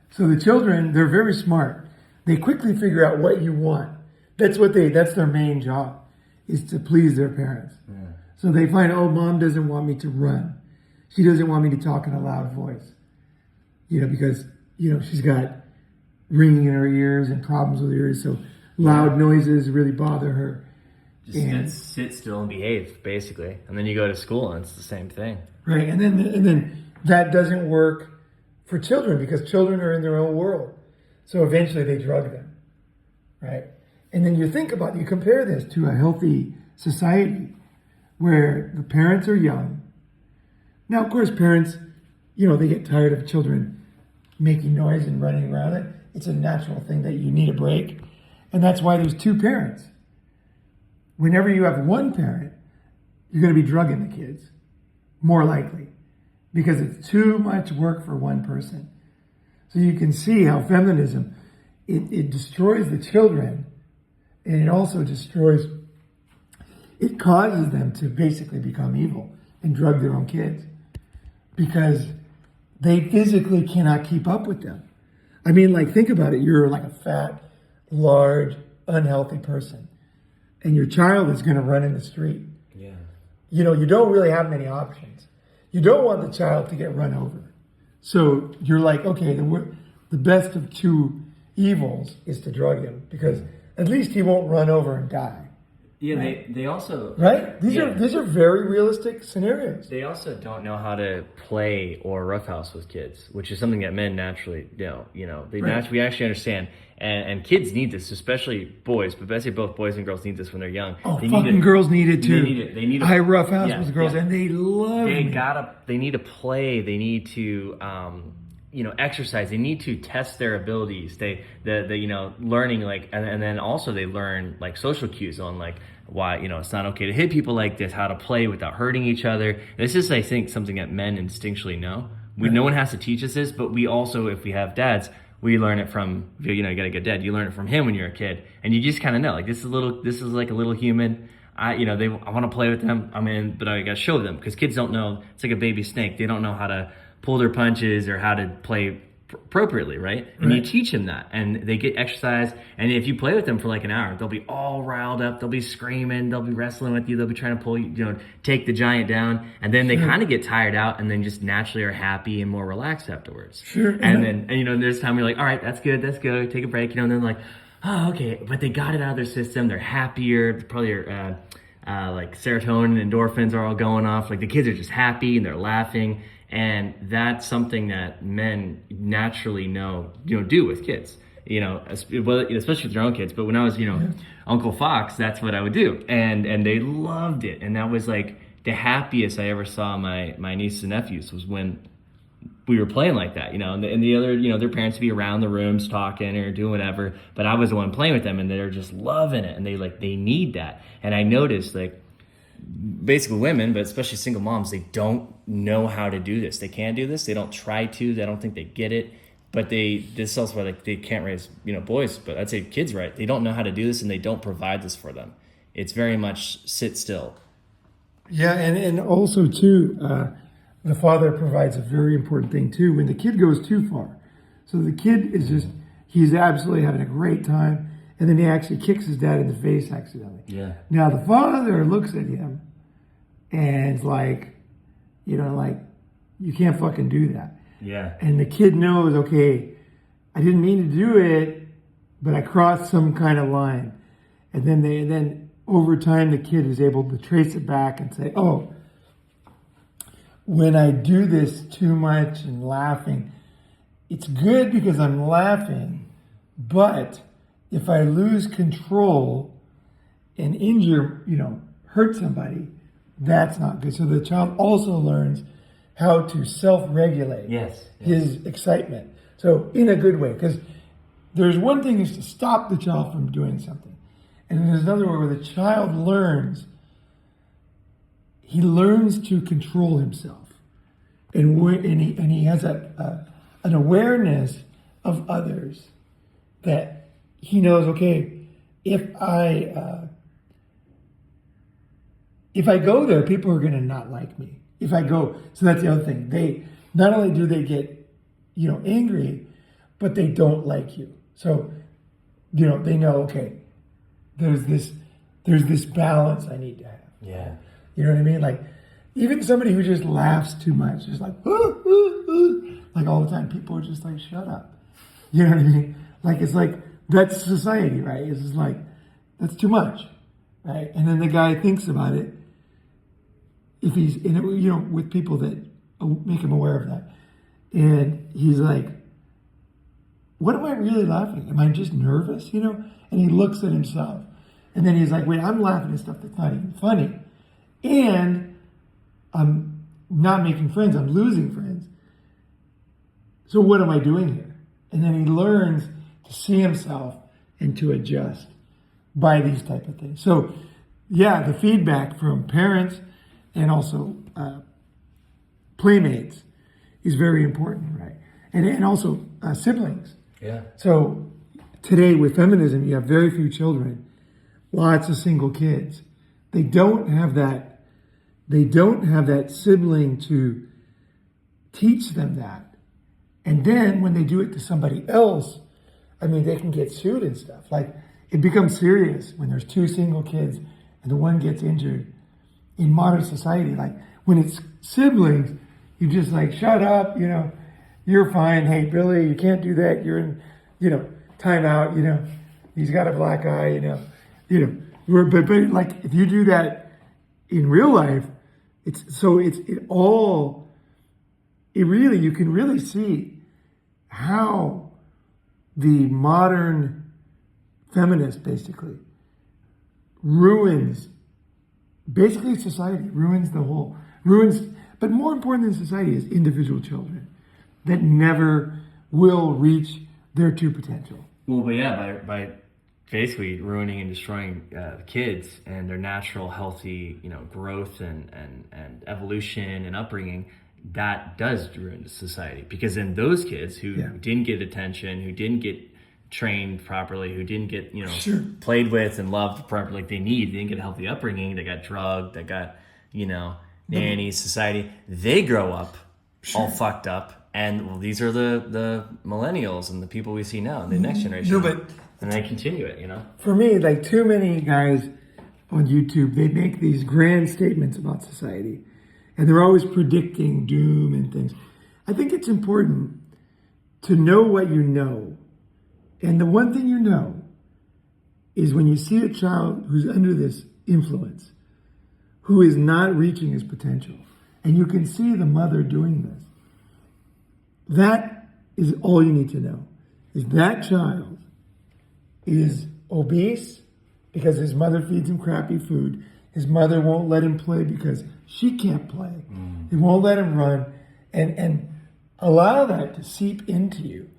So the children, they're very smart. They quickly figure out what you want. That's their main job, is to please their parents. So they find, oh, mom doesn't want me to run. She doesn't want me to talk in a loud voice. Because, she's got ringing in her ears and problems with her ears. So loud noises really bother her. Just sit still and behave, basically. And then you go to school and it's the same thing. Right. And then that doesn't work for children because children are in their own world. So eventually they drug them. Right. And then you compare this to a healthy society where the parents are young. Now, of course, parents, they get tired of children making noise and running around it. It's a natural thing that you need a break. And that's why there's two parents. Whenever you have one parent, you're going to be drugging the kids, more likely, because it's too much work for one person. So you can see how feminism, it destroys the children, and it also it causes them to basically become evil and drug their own kids because they physically cannot keep up with them. I mean, think about it. You're like a fat, large, unhealthy person, and your child is going to run in the street. Yeah. You don't really have many options. You don't want the child to get run over. So you're like, okay, the best of two evils is to drug him because at least he won't run over and die. Yeah, right? they also... Right? These are very realistic scenarios. They also don't know how to play or roughhouse with kids, which is something that men naturally know. We actually understand. And kids need this, especially boys, but I say both boys and girls need this when they're young. Oh, girls need it too. They need I roughhouse with girls and they love it. They need to play. They need to... exercise. They need to test their abilities. Learning and then also they learn social cues on why it's not okay to hit people like this, how to play without hurting each other. This is, I think, something that men instinctually know. No one has to teach us this, but we also, if we have dads, we learn it from you got a good dad. You learn it from him when you're a kid, and you just kind of know this is like a little human. I want to play with them. But I got to show them because kids don't know. It's like a baby snake. They don't know how to pull their punches or how to play appropriately, right? And you teach them that, and they get exercise. And if you play with them for an hour, they'll be all riled up. They'll be screaming. They'll be wrestling with you. They'll be trying to pull you, take the giant down. And then they kind of get tired out, and then just naturally are happy and more relaxed afterwards. Sure. And then there's time you're like, all right, that's good. Take a break. And then like, oh, okay, but they got it out of their system. They're happier. Probably serotonin and endorphins are all going off. The kids are just happy and they're laughing. And that's something that men naturally know, do with kids, especially with their own kids. But when I was, Uncle Fox, that's what I would do. And they loved it. And that was the happiest I ever saw my nieces and nephews was when we were playing like that, and the other, their parents would be around the rooms talking or doing whatever. But I was the one playing with them and they're just loving it. And they need that. And I noticed basically women, but especially single moms, they don't know how to do this. They can't do this. They don't try to. They don't think they get it. But this is also why they can't raise boys. But I'd say kids, right? They don't know how to do this, and they don't provide this for them. It's very much sit still. Yeah, and also too, the father provides a very important thing too. When the kid goes too far, so the kid is he's absolutely having a great time. And then he actually kicks his dad in the face accidentally. Yeah. Now the father looks at him and is like, you can't fucking do that. Yeah. And the kid knows, okay, I didn't mean to do it, but I crossed some kind of line. And then over time the kid is able to trace it back and say, oh, when I do this too much and laughing, it's good because I'm laughing, but if I lose control and hurt somebody, that's not good. So the child also learns how to self-regulate his excitement. So in a good way, because there's one thing is to stop the child from doing something. And there's another way where the child learns to control himself. And he has an awareness of others that he knows, okay, if I go there, people are going to not like me. If I go, so that's the other thing. They not only do they get, angry, but they don't like you. So, they know, okay, there's this balance I need to have. Yeah. You know what I mean? Like, even somebody who just laughs too much, just like, like all the time, people are just like, shut up. You know what I mean? Like, it's like, that's society, right? It's just like, that's too much, right? And then the guy thinks about it, if he's, in it, you know, with people that make him aware of that. And he's like, what am I really laughing? Am I just nervous, you know? And he looks at himself. And then he's like, wait, I'm laughing at stuff that's not even funny. And I'm not making friends. I'm losing friends. So what am I doing here? And then he learns to see himself and to adjust by these type of things. So, yeah, the feedback from parents and also playmates is very important, right? And also siblings. Yeah. So today with feminism, you have very few children, lots of single kids. They don't have that sibling to teach them that. And then when they do it to somebody else, I mean, they can get sued and stuff. Like, it becomes serious when there's two single kids and the one gets injured in modern society. Like, when it's siblings, you just like, shut up, you know, you're fine. Hey, Billy, you can't do that. You're in, you know, timeout, you know, he's got a black eye, you know. But like, if you do that in real life, you can really see how the modern feminist basically ruins society, but more important than society is individual children that never will reach their true potential. Well, but yeah, by basically ruining and destroying kids and their natural, healthy, you know, growth and evolution and upbringing, that does ruin society. Because then those kids who didn't get attention, who didn't get trained properly, who didn't get, you know, played with and loved properly like they didn't get a healthy upbringing, they got drugged, they got, you know, nannies, society, they grow up all fucked up. And well, these are the millennials and the people we see now, the next generation. No, but and they continue it, you know? For me, like, too many guys on YouTube, they make these grand statements about society. And they're always predicting doom and things. I think it's important to know what you know. And the one thing you know is when you see a child who's under this influence, who is not reaching his potential, and you can see the mother doing this, that is all you need to know. Is that child is obese because his mother feeds him crappy food. His mother won't let him play because she can't play. He won't let him run. And allow that to seep into you.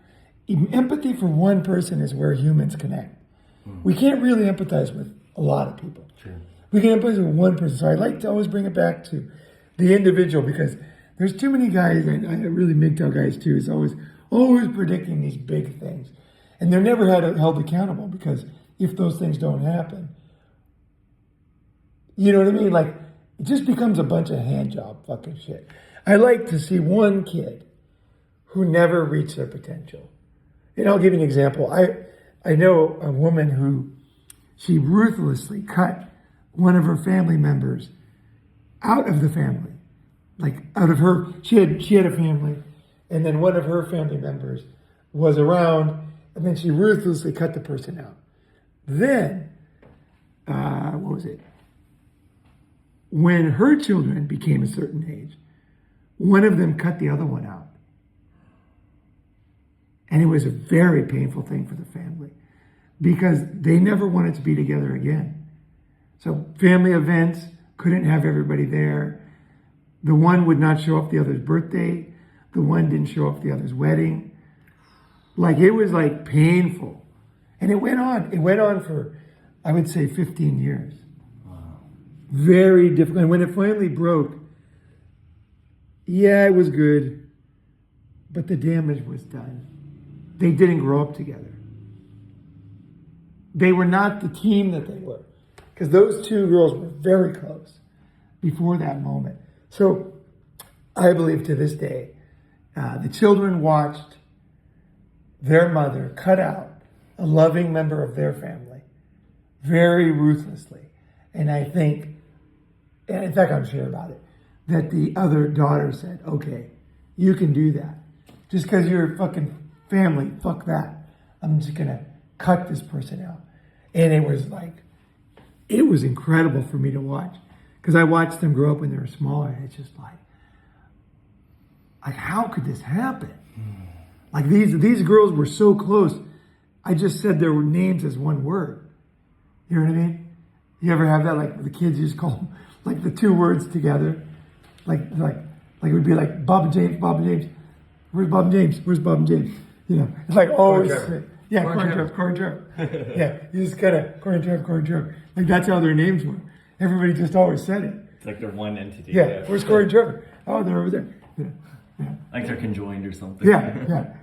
Empathy for one person is where humans connect. We can't really empathize with a lot of people. Sure. We can empathize with one person. So I like to always bring it back to the individual, because there's too many guys, and I really MGTOW guys too, is always predicting these big things. And they're never held accountable, because if those things don't happen, you know what I mean? Like, it just becomes a bunch of hand job fucking shit. I like to see one kid who never reached their potential. And I'll give you an example. I know a woman who, she ruthlessly cut one of her family members out of the family. Like, out of her, she had a family, and then one of her family members was around, and then she ruthlessly cut the person out. Then, what was it? When her children became a certain age, one of them cut the other one out. And it was a very painful thing for the family, because they never wanted to be together again. So family events, couldn't have everybody there. The one would not show up the other's birthday. The one didn't show up the other's wedding. Like, it was like painful. And it went on. It went on for, I would say, 15 years. Wow. Very difficult. And when it finally broke, yeah, it was good, but the damage was done. They didn't grow up together. They were not the team that they were, because those two girls were very close before that moment. So I believe to this day, the children watched their mother cut out a loving member of their family very ruthlessly. And I think, and in fact, I'm sure about it, that the other daughter said, okay, you can do that. Just because you're a fucking family, fuck that. I'm just going to cut this person out. And it was like, it was incredible for me to watch. Because I watched them grow up when they were smaller. And it's just like how could this happen? Like these girls were so close. I just said their names as one word. You know what I mean? You ever have that? Like the kids, you just call them like the two words together. Like it would be like Bob and James, Bob and James. Where's Bob and James? Where's Bob and James? You know, it's like always. Yeah, Corn Trevor. Yeah, you just gotta Corn Trevor. Like that's how their names were. Everybody just always said it. It's like they're one entity. Yeah, where's Corn Trevor? Oh, they're over there. Yeah. Like they're conjoined or something. Yeah.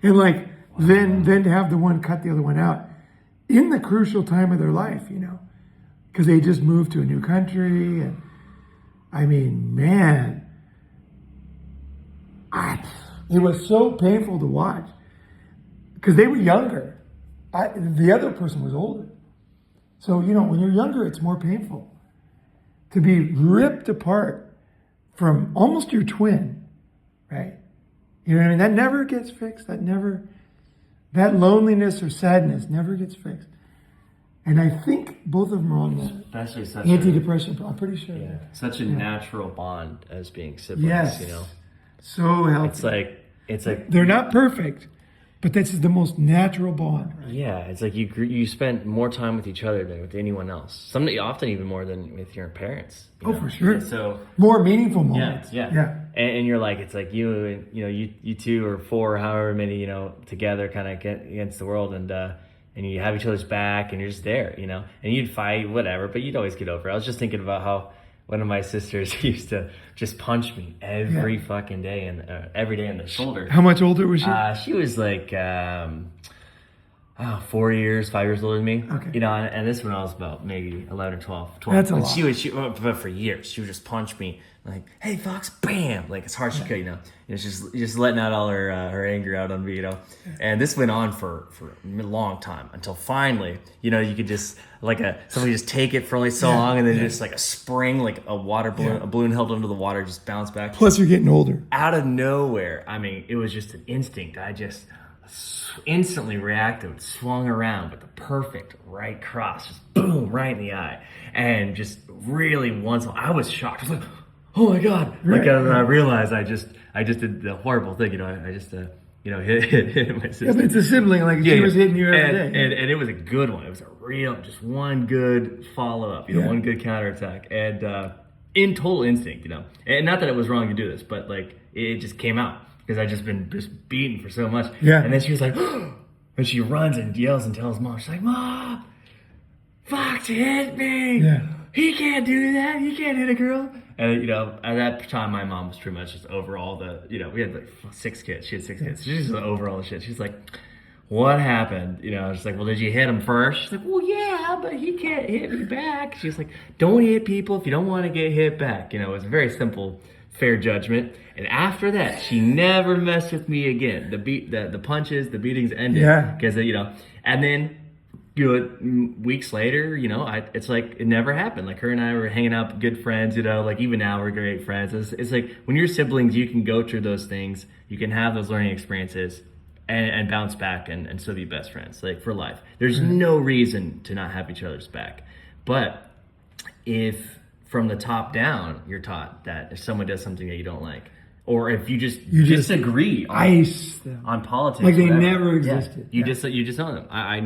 And like then to have the one cut the other one out in the crucial time of their life, you know, because they just moved to a new country, and I mean, man, it was so painful to watch because they were younger. The other person was older, so you know when you're younger, it's more painful to be ripped apart from almost your twin, right? You know what I mean? That never gets fixed. That loneliness or sadness never gets fixed. And I think both of them are on that antidepressant. I'm pretty sure. Yeah, such a natural bond as being siblings. Yes. You know, so healthy. It's like they're not perfect, but this is the most natural bond. Right? Yeah, it's like you spend more time with each other than with anyone else. Often even more than with your parents. You know? For sure. So more meaningful moments. Yeah. And you're like, it's like you two or four, however many, you know, together kind of get against the world, and you have each other's back, and you're just there, you know, and you'd fight, whatever, but you'd always get over it. I was just thinking about how one of my sisters used to just punch me every fucking day and every day in the shoulder. How much older was she? She was like 5 years older than me. Okay. You know, and this when I was about maybe 11 or 12. That's a lot. But for years, she would just punch me like, "Hey, Fox," bam, like as hard as she could, you know. And it's just letting out all her anger out on me, you know. And this went on for a long time until finally, you know, you could just somebody just take it for only so long, and then just like a spring, like a water balloon, a balloon held under the water, just bounce back. Plus, you're getting older. Out of nowhere, I mean, it was just an instinct. I just instantly reacted, swung around with the perfect right cross, just boom, right in the eye, and just really once I was shocked. I was like, "Oh my god!" Like, and I realized I just did the horrible thing, you know. I just hit my sister. Yeah, but it's a sibling, like she was hitting you every day. And it was a good one. It was a real, just one good follow up, you know, one good counterattack, and in total instinct, you know. And not that it was wrong to do this, but like it just came out. Because I'd just been beaten for so much. Yeah. And then she was like, and she runs and yells and tells Mom, she's like, "Mom, Fox hit me. Yeah. He can't do that. He can't hit a girl." And, you know, at that time, my mom was pretty much just over all we had like 6 kids. She had 6 kids. She's just over all the shit. She's like, "What happened?" You know, I was like, "Well, did you hit him first?" She's like, "Well, yeah, but he can't hit me back." She's like, "Don't hit people if you don't want to get hit back." You know, it was a very simple, fair judgment. And after that, she never messed with me again. The punches, the beatings ended. Yeah. Because, you know, and then, you know, weeks later, you know, it's like it never happened. Like her and I were hanging out, good friends, you know, like even now we're great friends. It's like when you're siblings, you can go through those things. You can have those learning experiences and bounce back and still be best friends, like for life. There's no reason to not have each other's back. But if from the top down, you're taught that if someone does something that you don't like, or if you just disagree on politics, like they whatever, never existed. You just know them. I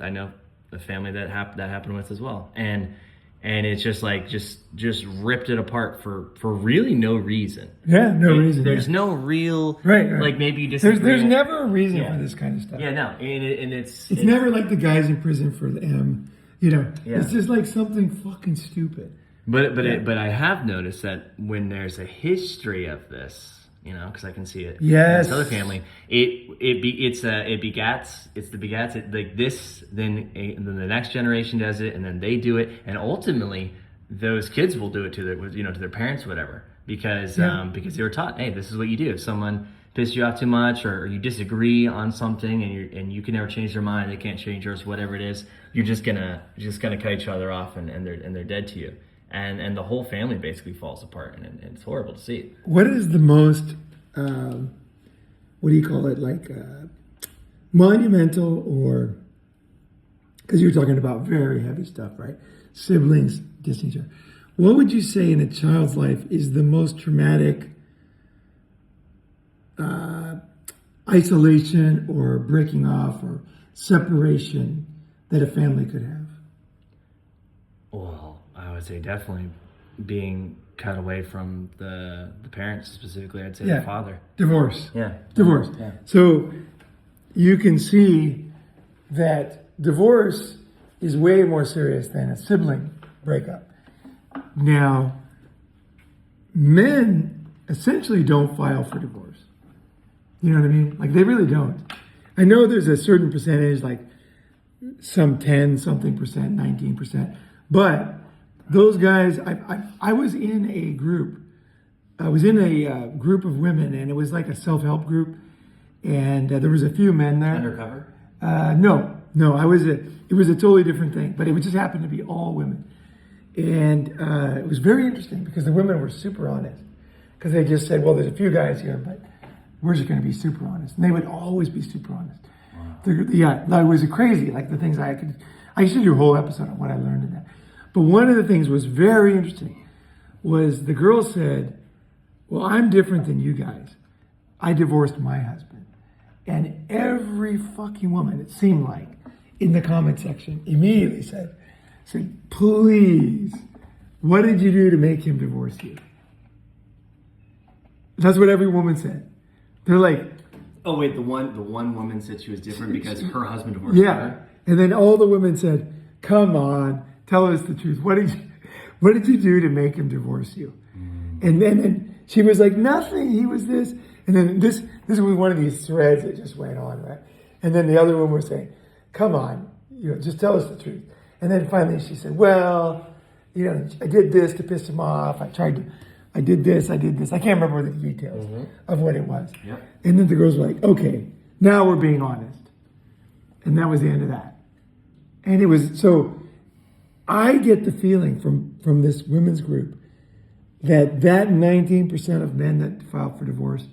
know a family that happened with as well, and it's just like just ripped it apart for really no reason. Yeah, no reason. There's no real right. Like maybe you disagree. There's never a reason for this kind of stuff. Yeah, no, and it's never like the guys in prison for the M. You know, it's just like something fucking stupid. But I have noticed that when there's a history of this, you know, because I can see it. Yes. In this other family, it begats like this. Then the next generation does it, and then they do it, and ultimately those kids will do it to their parents, or whatever, because they were taught, hey, this is what you do. If someone piss you off too much, or you disagree on something, and you can never change their mind, they can't change yours, whatever it is, you're just gonna cut each other off, and they're dead to you, and the whole family basically falls apart, and it's horrible to see. What is the most, what do you call it, like monumental, or, because you're talking about very heavy stuff, right? Siblings dissing each other. What would you say in a child's life is the most traumatic isolation or breaking off or separation that a family could have? Well, I would say definitely being cut away from the parents, specifically, I'd say the father. Divorce. Yeah. Divorce. Yeah. So you can see that divorce is way more serious than a sibling breakup. Now, men essentially don't file for divorce. You know what I mean? Like, they really don't. I know there's a certain percentage, like some 10 something percent, 19%. But those guys, I was in a group. I was in a group of women, and it was like a self-help group. And there was a few men there. Undercover? No. It was a totally different thing, but it just happened to be all women. And it was very interesting because the women were super honest. Because they just said, well, there's a few guys here, but we're just going to be super honest. And they would always be super honest. Wow. Yeah, it was crazy. Like the things I should do a whole episode on what I learned in that. But one of the things was very interesting was the girl said, well, I'm different than you guys. I divorced my husband. And every fucking woman, it seemed like, in the comment section immediately said, please, what did you do to make him divorce you? That's what every woman said. They're like, oh wait, the one woman said she was different because her husband divorced her. And then all the women said, come on, tell us the truth. What did you do to make him divorce you? And then she was like, nothing. He was this. And then this was one of these threads that just went on, right? And then the other woman was saying, come on, just tell us the truth. And then finally she said, well, I did this to piss him off. I did this. I can't remember the details of what it was. Yep. And then the girls were like, okay, now we're being honest. And that was the end of that. And it was, so I get the feeling from this women's group that 19% of men that file for divorce,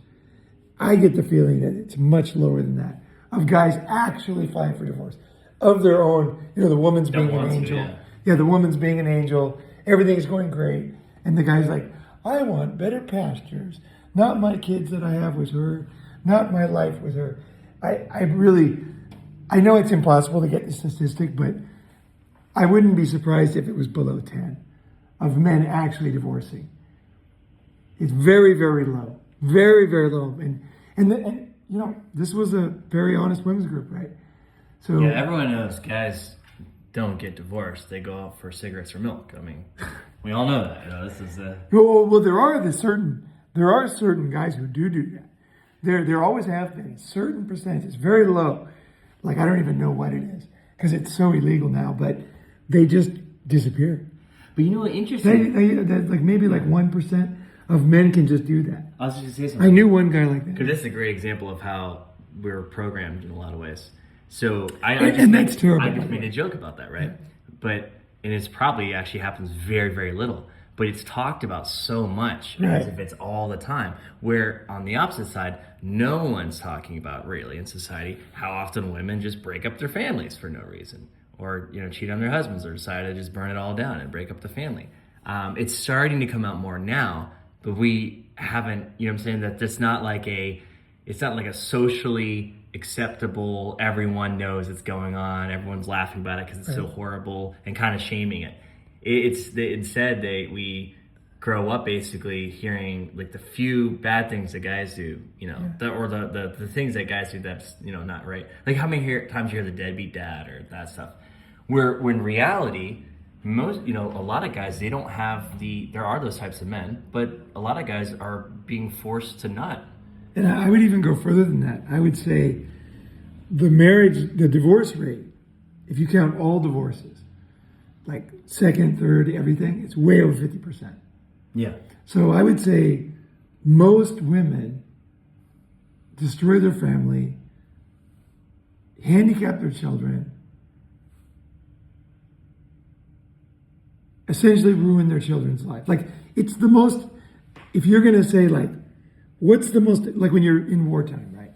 I get the feeling that it's much lower than that, of guys actually filing for divorce, of their own, the woman's being an angel. Yeah, the woman's being an angel. Everything's going great. And the guy's like, I want better pastures. Not my kids that I have with her. Not my life with her. I know it's impossible to get the statistic, but I wouldn't be surprised if it was below 10 of men actually divorcing. It's very, very low. Very, very low. And this was a very honest women's group, right? So yeah, everyone knows guys don't get divorced. They go out for cigarettes or milk. I mean, we all know that. This is well, there are certain guys who do that. There always have been a certain percentage. It's very low. Like, I don't even know what it is because it's so illegal now, but they just disappear. But what, interesting. Like maybe like 1% of men can just do that. I was just going to say something. I knew one guy like that. Because this is a great example of how we're programmed in a lot of ways. So that's terrible. I just made a joke about that, right? Yeah. And it's probably actually happens very, very little. But it's talked about so much as if it's all the time. Where on the opposite side, no one's talking about really in society how often women just break up their families for no reason. Or, cheat on their husbands or decide to just burn it all down and break up the family. It's starting to come out more now, but we haven't, I'm saying, that it's not like a socially acceptable, everyone knows it's going on, everyone's laughing about it because it's so horrible and kind of shaming it. Instead we grow up basically hearing like the few bad things that guys do, the things that guys do that's, not right. Like how many times you hear the deadbeat dad or that stuff. Where in reality, most, a lot of guys, they don't have there are those types of men, but a lot of guys are being forced to not. And I would even go further than that. I would say the divorce rate, if you count all divorces, like second, third, everything, it's way over 50%. Yeah. So I would say most women destroy their family, handicap their children, essentially ruin their children's life. Like, it's the most, if you're going to say, like, what's the most, like when you're in wartime, right?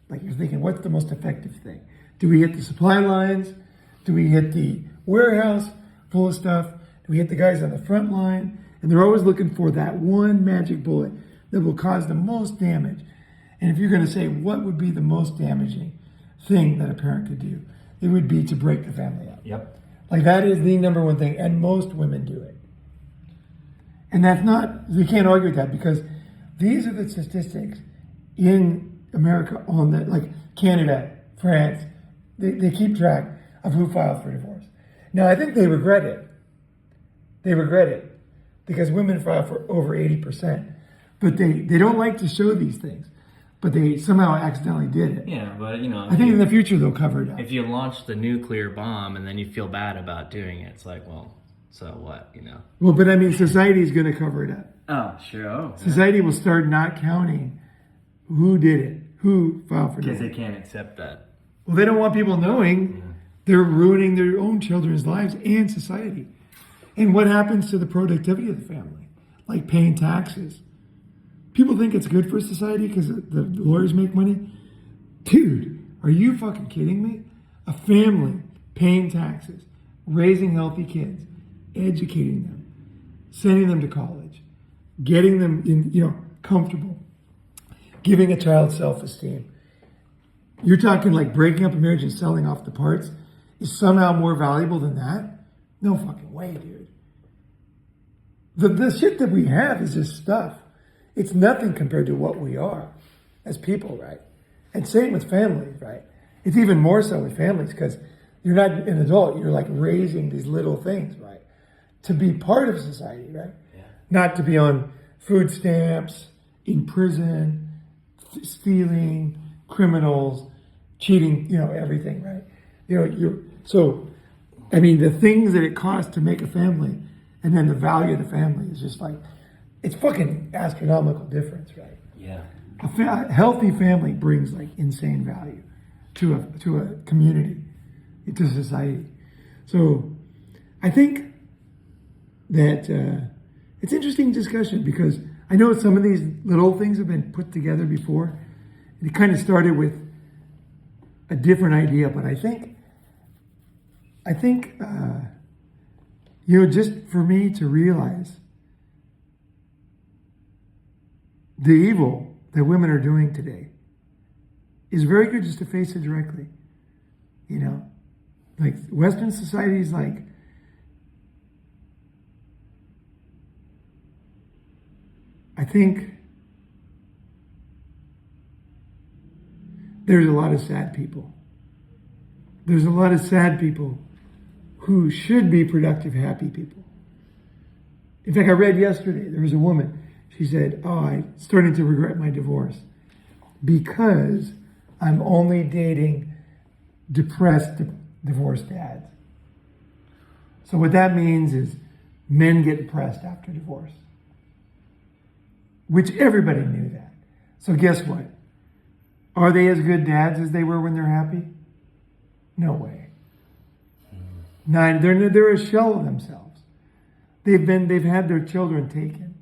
Like, you're thinking, what's the most effective thing? Do we hit the supply lines? Do we hit the warehouse full of stuff? Do we hit the guys on the front line? And they're always looking for that one magic bullet that will cause the most damage. And if you're going to say, what would be the most damaging thing that a parent could do? It would be to break the family up. Yep. Like, that is the number one thing, and most women do it. And that's not, we can't argue with that, because these are the statistics in America on that, like Canada, France, they keep track of who filed for divorce. Now, I think they regret it. They regret it, because women file for over 80%. But they don't like to show these things. But they somehow accidentally did it. Yeah, but I think in the future they'll cover it up. if you launch the nuclear bomb and then you feel bad about doing it, it's like, well, so what, Well, but I mean, society is going to cover it up. Oh, sure. Oh, Society will start not counting who did it, who filed for because divorce. they can't accept that. Well, they don't want people knowing they're ruining their own children's lives and society. And what happens to the productivity of the family? Like paying taxes. People think it's good for society because the lawyers make money. Dude, are you fucking kidding me? A family paying taxes, raising healthy kids, educating them, sending them to college, getting them comfortable, giving a child self-esteem. You're talking like breaking up a marriage and selling off the parts is somehow more valuable than that? No fucking way, dude. The shit that we have is just stuff. It's nothing compared to what we are as people, right? And same with families, right? It's even more so with families because you're not an adult. You're like raising these little things, right? To be part of society, right? Yeah. Not to be on food stamps, in prison, stealing, criminals, cheating, everything, right? So, I mean, the things that it costs to make a family and then the value of the family is just like, it's fucking astronomical difference, right? Yeah. A healthy family brings like insane value to a community, to society. So I think that it's interesting discussion because I know some of these little things have been put together before. And it kind of started with a different idea, but I think just for me to realize the evil that women are doing today is very good just to face it directly. Like Western societies, like, I think there's a lot of sad people. There's a lot of sad people who should be productive, happy people. In fact, I read yesterday, there was a woman, she said, I'm starting to regret my divorce because I'm only dating depressed divorced dads. So what that means is men get depressed after divorce, which everybody knew that. So guess what? Are they as good dads as they were when they're happy? No way. They're a shell of themselves. They've had their children taken.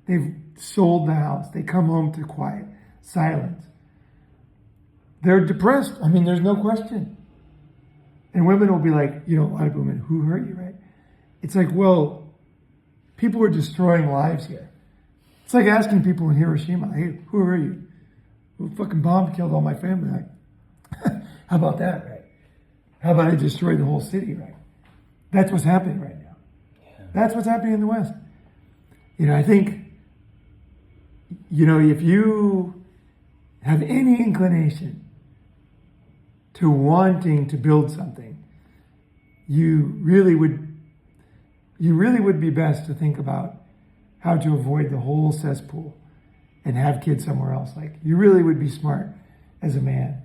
They've sold the house. They come home to quiet, silence. They're depressed. I mean, there's no question. And women will be like, a lot of women, who hurt you, right? It's like, well, people are destroying lives here. It's like asking people in Hiroshima, hey, who are you? Well, fucking bomb killed all my family. Like, how about that, right? How about I destroy the whole city, right? That's what's happening right now. Yeah. That's what's happening in the West. I think, if you have any inclination to wanting to build something, you really would be best to think about how to avoid the whole cesspool and have kids somewhere else. Like, you really would be smart as a man.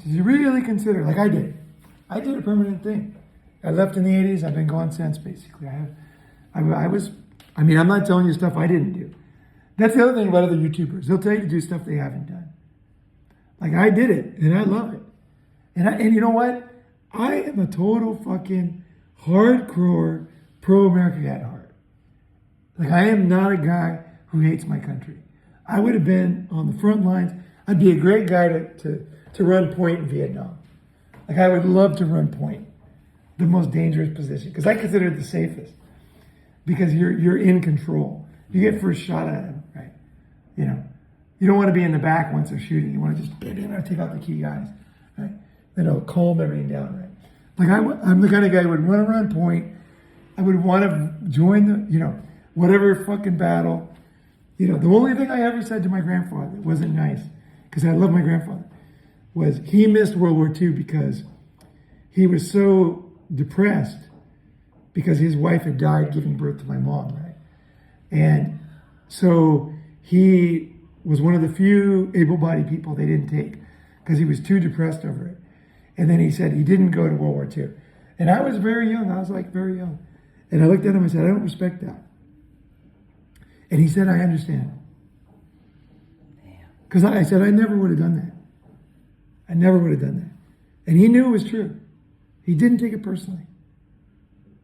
You really consider, like I did a permanent thing. I left in the 80s. I've been gone since, basically. I'm not telling you stuff I didn't do. That's the other thing about other YouTubers. They'll tell you to do stuff they haven't done. Like I did it, and I love it. And you know what? I am a total fucking hardcore pro-America at heart. Like I am not a guy who hates my country. I would have been on the front lines. I'd be a great guy to run point in Vietnam. Like I would love to run point, the most dangerous position, because I consider it the safest. Because you're in control. You get first shot at them, right? You know, you don't want to be in the back once they're shooting. You want to just take out the key guys, right? Then it'll calm everything down, right? Like I'm the kind of guy who would run around point. I would want to join the, whatever fucking battle. The only thing I ever said to my grandfather that wasn't nice, because I love my grandfather, was he missed World War II because he was so depressed because his wife had died giving birth to my mom, right? And so he was one of the few able-bodied people they didn't take because he was too depressed over it. And then he said he didn't go to World War II. And I was very young. I was like very young. And I looked at him and said, I don't respect that. And he said, I understand. Because I said, I never would have done that. I never would have done that. And he knew it was true. He didn't take it personally.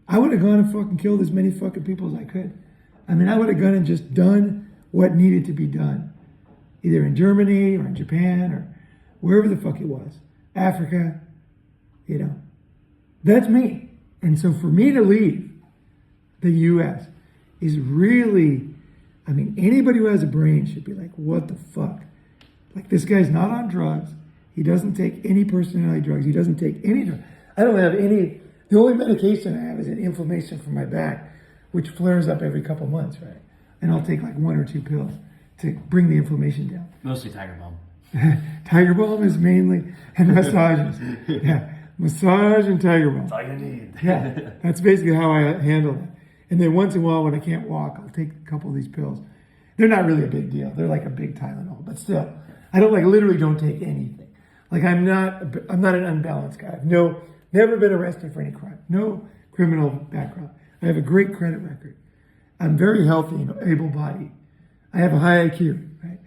I would have gone and fucking killed as many fucking people as I could. I mean, I would have gone and just done what needed to be done. Either in Germany or in Japan or wherever the fuck it was. Africa, That's me. And so for me to leave the U.S. is really, anybody who has a brain should be like, what the fuck? Like, this guy's not on drugs. He doesn't take any personality drugs. He doesn't take any drugs. I don't have any. The only medication I have is an inflammation from my back, which flares up every couple months, right? And I'll take like 1 or 2 pills to bring the inflammation down. Mostly Tiger Balm. Tiger Balm is mainly, and massages. Yeah, massage and Tiger Balm. That's all you need. Yeah, that's basically how I handle it. And then once in a while when I can't walk, I'll take a couple of these pills. They're not really a big deal. They're like a big Tylenol, but still, I don't literally don't take anything. Like I'm not an unbalanced guy. I've never been arrested for any crime. No criminal background. I have a great credit record. I'm very healthy and able-bodied. I have a high IQ, right?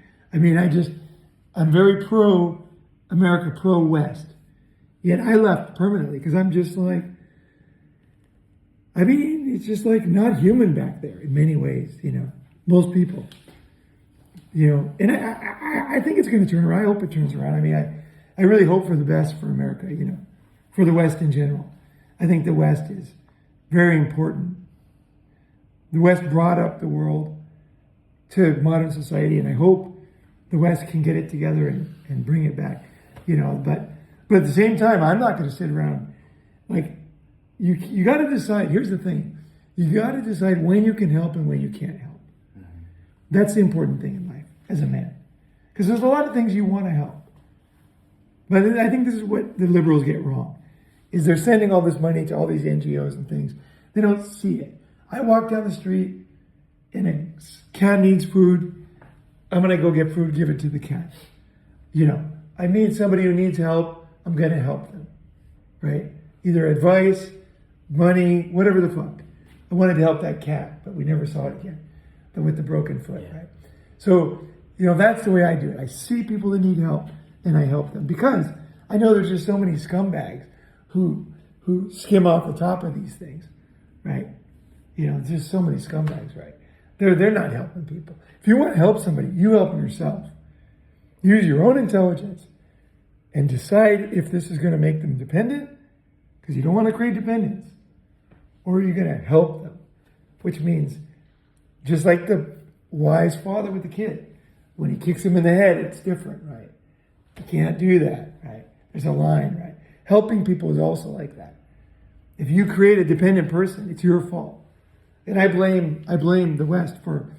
I'm very pro-America, pro-West. Yet I left permanently because I'm just like, it's just like not human back there in many ways, most people. And I think it's going to turn around. I hope it turns around. I really hope for the best for America, for the West in general. I think the West is very important. The West brought up the world to modern society, and I hope the West can get it together and bring it back, But at the same time, I'm not going to sit around. Like, you got to decide. Here's the thing. You got to decide when you can help and when you can't help. Mm-hmm. That's the important thing in life as a man. Because there's a lot of things you want to help. But I think this is what the liberals get wrong, is they're sending all this money to all these NGOs and things. They don't see it. I walk down the street and a cat needs food. I'm going to go get food, give it to the cat. I meet somebody who needs help. I'm going to help them, right? Either advice, money, whatever the fuck. I wanted to help that cat, but we never saw it again. But with the broken foot, right? So, that's the way I do it. I see people that need help and I help them because I know there's just so many scumbags who skim off the top of these things, right? There's just so many scumbags, right? They're not helping people. If you want to help somebody, you help them yourself. Use your own intelligence and decide if this is going to make them dependent, because you don't want to create dependence, or you're going to help them, which means just like the wise father with the kid. When he kicks him in the head, it's different, right? You can't do that, right? There's a line, right? Helping people is also like that. If you create a dependent person, it's your fault. And I blame the West for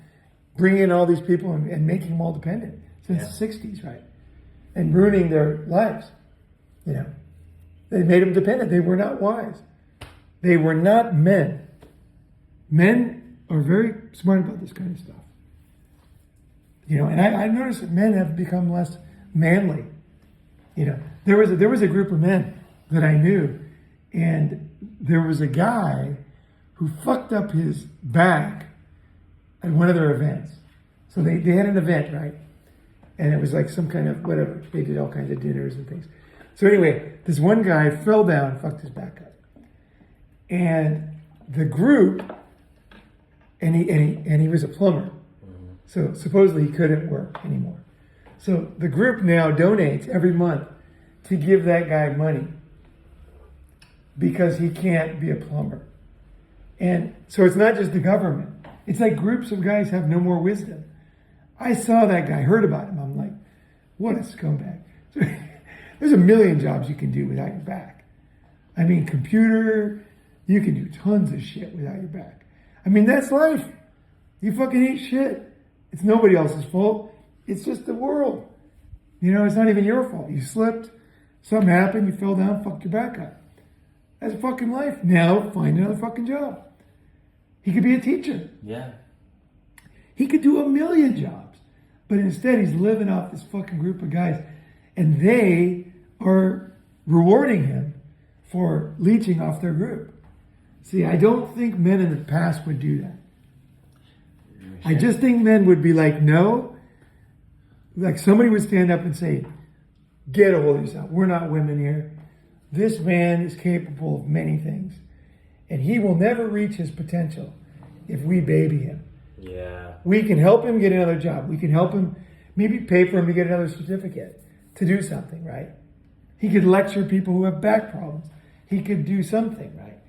bringing in all these people and making them all dependent since the 60s, right? And ruining their lives. They made them dependent. They were not wise. They were not men. Men are very smart about this kind of stuff. And I noticed that men have become less manly. There was a group of men that I knew, and there was a guy who fucked up his back at one of their events. So they had an event, right? And it was like some kind of whatever. They did all kinds of dinners and things. So anyway, this one guy fell down, fucked his back up. And the group, and he was a plumber. So supposedly he couldn't work anymore. So the group now donates every month to give that guy money because he can't be a plumber. And so it's not just the government. It's like groups of guys have no more wisdom. I saw that guy, heard about him. I'm like, what a scumbag. There's a million jobs you can do without your back. I mean, computer, you can do tons of shit without your back. I mean, that's life. You fucking eat shit. It's nobody else's fault. It's just the world. You know, it's not even your fault. You slipped, something happened, you fell down, fucked your back up. That's fucking life. Now find another fucking job. He could be a teacher. Yeah. He could do a million jobs. But instead he's living off this fucking group of guys. And they are rewarding him for leeching off their group. See, I don't think men in the past would do that. I just think men would be like, no. Like somebody would stand up and say, get a hold of yourself. We're not women here. This man is capable of many things. And he will never reach his potential if we baby him. Yeah. We can help him get another job. We can help him, maybe pay for him to get another certificate to do something, right? He could lecture people who have back problems. He could do something, right?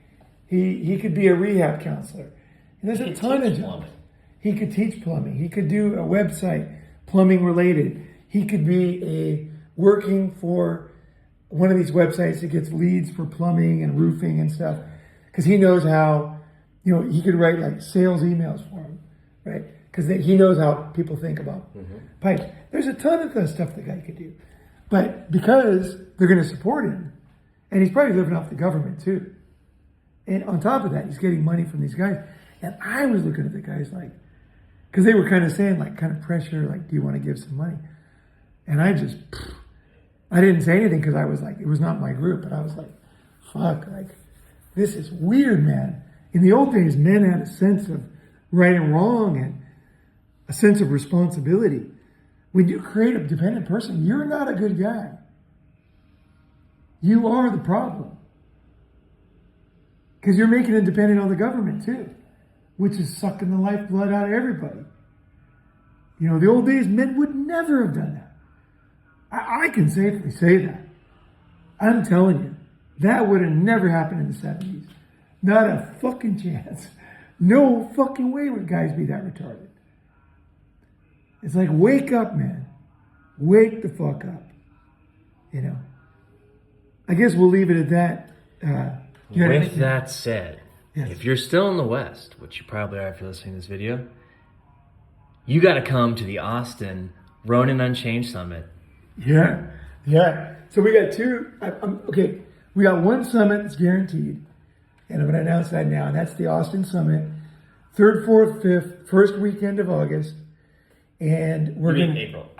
He could be a rehab counselor. And there's a ton of jobs. He could teach plumbing. He could do a website, plumbing related. He could be working for one of these websites that gets leads for plumbing and roofing and stuff. Because he knows how, you know, he could write like sales emails for him, right? Because he knows how people think about pipes. There's a ton of stuff the guy could do. But because they're going to support him, and he's probably living off the government too. And on top of that, he's getting money from these guys. And I was looking at the guys like, because they were kind of saying like kind of pressure, like, do you want to give some money? And I didn't say anything because I was like, it was not my group, but I was like, fuck, like, this is weird, man. In the old days, men had a sense of right and wrong and a sense of responsibility. When you create a dependent person, you're not a good guy. You are the problem. Because you're making it dependent on the government too, which is sucking the lifeblood out of everybody. You know, the old days, men would never have done that. I can safely say that. I'm telling you, that would have never happened in the 70s. Not a fucking chance. No fucking way would guys be that retarded. It's like, wake up, man. Wake the fuck up. You know? I guess we'll leave it at that. With that said, yes. If you're still in the West, which you probably are if you're listening to this video, you got to come to the Austin Ronin Unchained Summit. Yeah. So we got two. Okay, we got one summit that's guaranteed, and I'm going to announce that now. And that's the Austin Summit, 3rd, 4th, 5th, first weekend of August, and we're going April.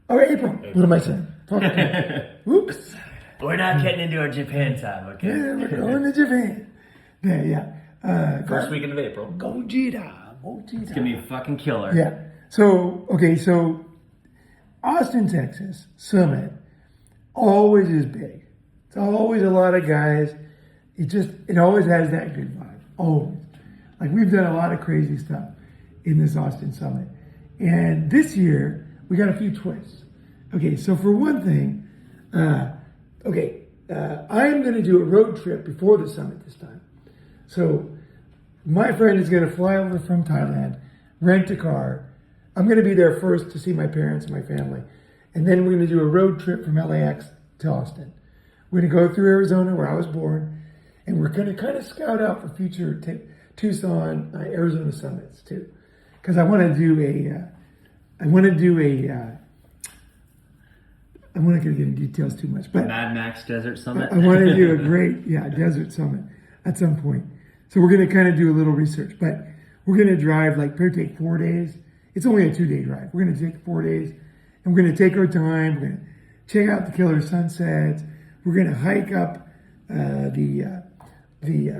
Oh, April. What am I saying? Whoops. We're not getting into our Japan time, okay? Yeah, we're going to Japan. Yeah. First weekend of April. Gojira. It's gonna be a fucking killer. Yeah. So Austin, Texas Summit always is big. It's always a lot of guys. It always has that good vibe. Always. Like we've done a lot of crazy stuff in this Austin Summit. And this year we got a few twists. Okay, so for one thing, I'm going to do a road trip before the summit this time. So my friend is going to fly over from Thailand, rent a car. I'm going to be there first to see my parents and my family. And then we're going to do a road trip from LAX to Austin. We're going to go through Arizona, where I was born, and we're going to kind of scout out for future Tucson, Arizona summits too. Because I want to do I'm not going to get into details too much, but Mad Max Desert Summit. I want to do a great, desert summit at some point. So we're going to kind of do a little research, but we're going to drive, probably take 4 days. It's only a 2-day drive. We're going to take 4 days, and we're going to take our time. We're going to check out the killer sunsets. We're going to hike up the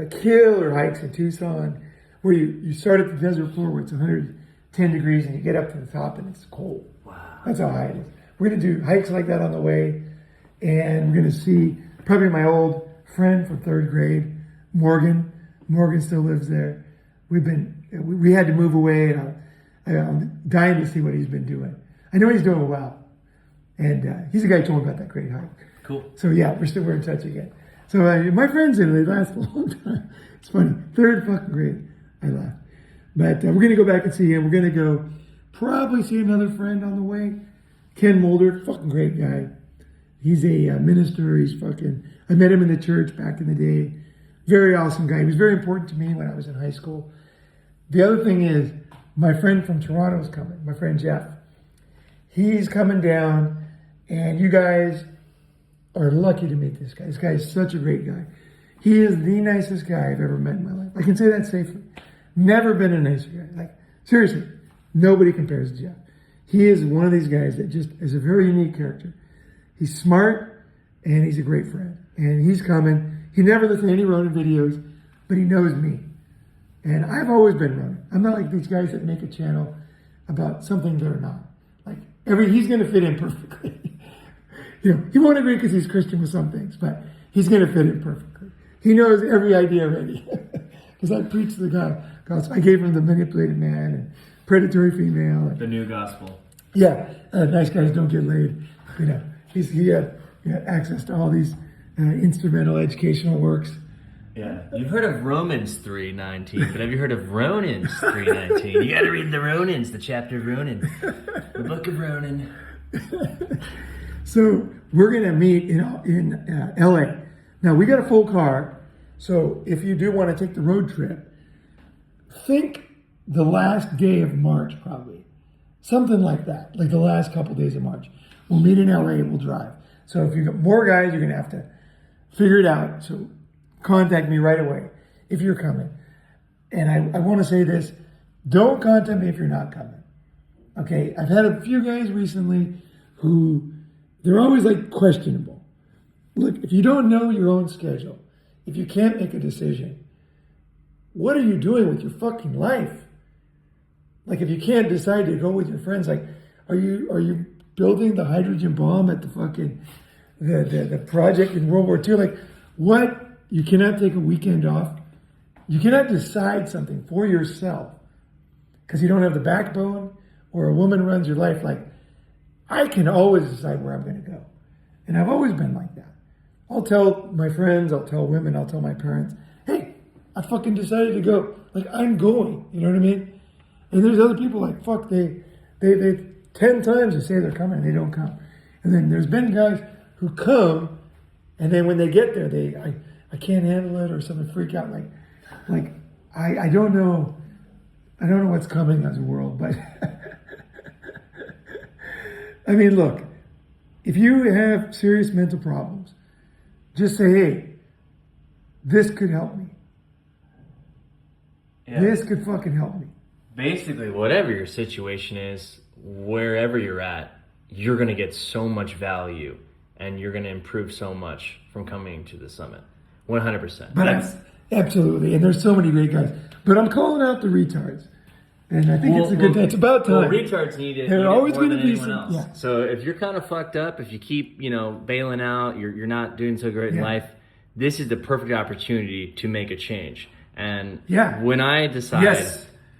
killer hikes in Tucson, where you start at the desert floor where it's 110 degrees, and you get up to the top and it's cold. Wow. That's how high it is. We're gonna do hikes like that on the way, and we're gonna see probably my old friend from 3rd grade, Morgan. Morgan still lives there. We had to move away, and I'm dying to see what he's been doing. I know he's doing well, and he's the guy who told me about that great hike. Cool. So yeah, we're in touch again. So my friends in it, they last a long time. It's funny. 3rd fucking grade, I laugh. But we're gonna go back and see him. We're gonna go probably see another friend on the way. Ken Mulder, fucking great guy. He's a minister. I met him in the church back in the day. Very awesome guy. He was very important to me when I was in high school. The other thing is, my friend from Toronto is coming. My friend Jeff. He's coming down, and you guys are lucky to meet this guy. This guy is such a great guy. He is the nicest guy I've ever met in my life. I can say that safely. Never been a nicer guy. Like, seriously, nobody compares to Jeff. He is one of these guys that just is a very unique character. He's smart, and he's a great friend. And he's coming. He never listens to any Ronin videos, but he knows me. And I've always been Ronin. I'm not like these guys that make a channel about something they're not. Like, he's going to fit in perfectly. He won't agree because he's Christian with some things, but he's going to fit in perfectly. He knows every idea already. Because I preached the gospel. I gave him the manipulated man and predatory female. And, The new gospel. yeah, nice guys don't get laid. He had access to all these instrumental educational works. Yeah, you've heard of Romans 3:19, but have you heard of Ronins 3:19? You got to read the Ronins, the chapter of Ronin, the book of Ronin. So we're going to meet in LA. Now, we got a full car, so if you do want to take the road trip, think the last day of March, probably. Something like that, like the last couple days of March. We'll meet in LA and we'll drive. So if you've got more guys, you're going to have to figure it out. So contact me right away if you're coming. And I want to say this, don't contact me if you're not coming. Okay, I've had a few guys recently who, they're always like questionable. Look, if you don't know your own schedule, if you can't make a decision, what are you doing with your fucking life? Like, if you can't decide to go with your friends, like, are you building the hydrogen bomb at the fucking the project in World War II? Like, what? You cannot take a weekend off. You cannot decide something for yourself because you don't have the backbone, or a woman runs your life. Like, I can always decide where I'm going to go, and I've always been like that. I'll tell my friends, I'll tell women, I'll tell my parents, hey, I fucking decided to go. Like, I'm going. You know what I mean? And there's other people like, fuck, they 10 times they say they're coming and they don't come. And then there's been guys who come, and then when they get there, I can't handle it or something, freak out. Like I don't know what's coming as a world, but I mean, look, if you have serious mental problems, just say, hey, this could help me. Yeah. This could fucking help me. Basically, whatever your situation is, wherever you're at, you're going to get so much value and you're going to improve so much from coming to the summit. 100%. But absolutely. And there's so many great guys. But I'm calling out the retards. And I think it's about time. Well, retards need it. They're always going to be anyone else. Yeah. So if you're kind of fucked up, if you keep, bailing out, you're not doing so great in life, this is the perfect opportunity to make a change. And when I decide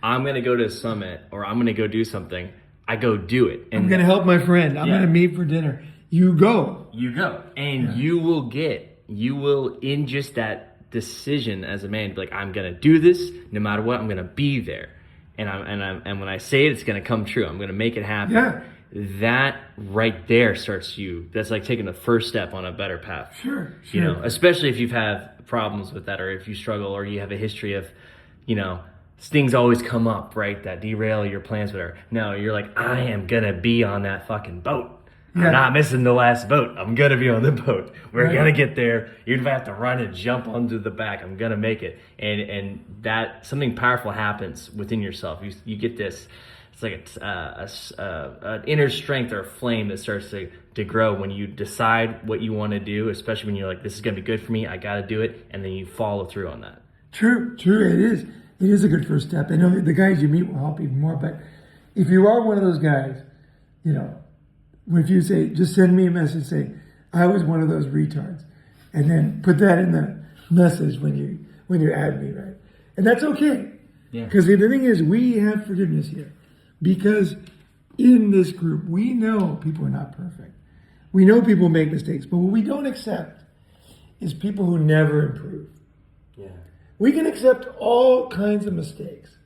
I'm going to go to a summit or I'm going to go do something, I go do it. And I'm going to help my friend. I'm going to meet for dinner. You go. You go. And you will, in just that decision as a man, be like, I'm going to do this no matter what. I'm going to be there. And when I say it, it's going to come true. I'm going to make it happen. Yeah. That right there that's like taking the first step on a better path. Sure. Especially if you've had problems with that, or if you struggle, or you have a history of, things always come up, right, that derail your plans, whatever. No, you're like, I am going to be on that fucking boat. Yeah. I'm not missing the last boat. I'm going to be on the boat. We're going to get there. Even if I have to run and jump onto the back, I'm going to make it. And that something powerful happens within yourself. You get this, it's like an inner strength or a flame that starts to grow when you decide what you want to do, especially when you're like, this is going to be good for me. I got to do it. And then you follow through on that. True. It is. It is a good first step. I know the guys you meet will help even more. But if you are one of those guys, if you say, just send me a message, say, I was one of those retards. And then put that in the message when you add me, right? And that's okay. Yeah. Because the thing is, we have forgiveness here. Because in this group, we know people are not perfect. We know people make mistakes. But what we don't accept is people who never improve. Yeah. We can accept all kinds of mistakes.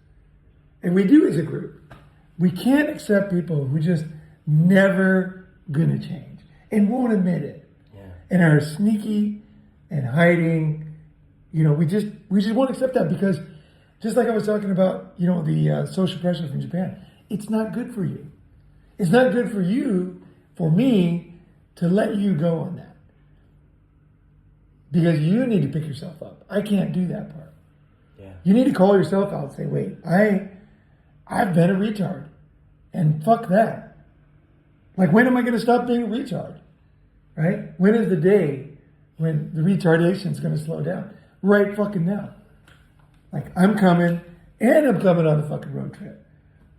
And we do as a group. We can't accept people who just never gonna change and won't admit it. Yeah. And are sneaky and hiding. You know, we just won't accept that because just like I was talking about, you know, the social pressure from Japan, it's not good for you. It's not good for you, for me, to let you go on that. Because you need to pick yourself up. I can't do that part. Yeah. You need to call yourself out and say, wait, I've been a retard. And fuck that. Like, when am I going to stop being a retard? Right? When is the day when the retardation is going to slow down? Right fucking now. Like, I'm coming, and I'm coming on the fucking road trip.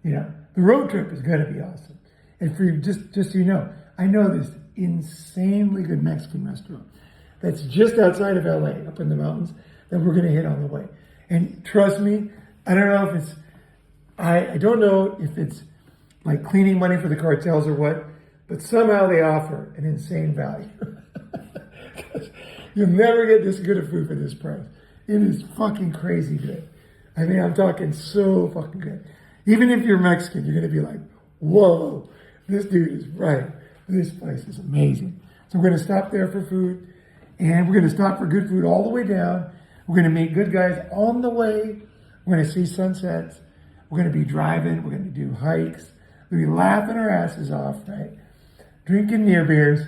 You know, the road trip is going to be awesome. And for you, just so you know, I know this insanely good Mexican restaurant that's just outside of LA, up in the mountains, that we're going to hit on the way. And trust me, I don't know if it's, I don't know if it's like cleaning money for the cartels or what, but somehow they offer an insane value. You'll never get this good of food for this price. It is fucking crazy good. I mean, I'm talking so fucking good. Even if you're Mexican, you're going to be like, whoa, this dude is right. This place is amazing. So we're going to stop there for food, and we're going to stop for good food all the way down. We're going to meet good guys on the way. We're going to see sunsets. We're going to be driving. We're going to do hikes. We're going to be laughing our asses off, right? Drinking near beers.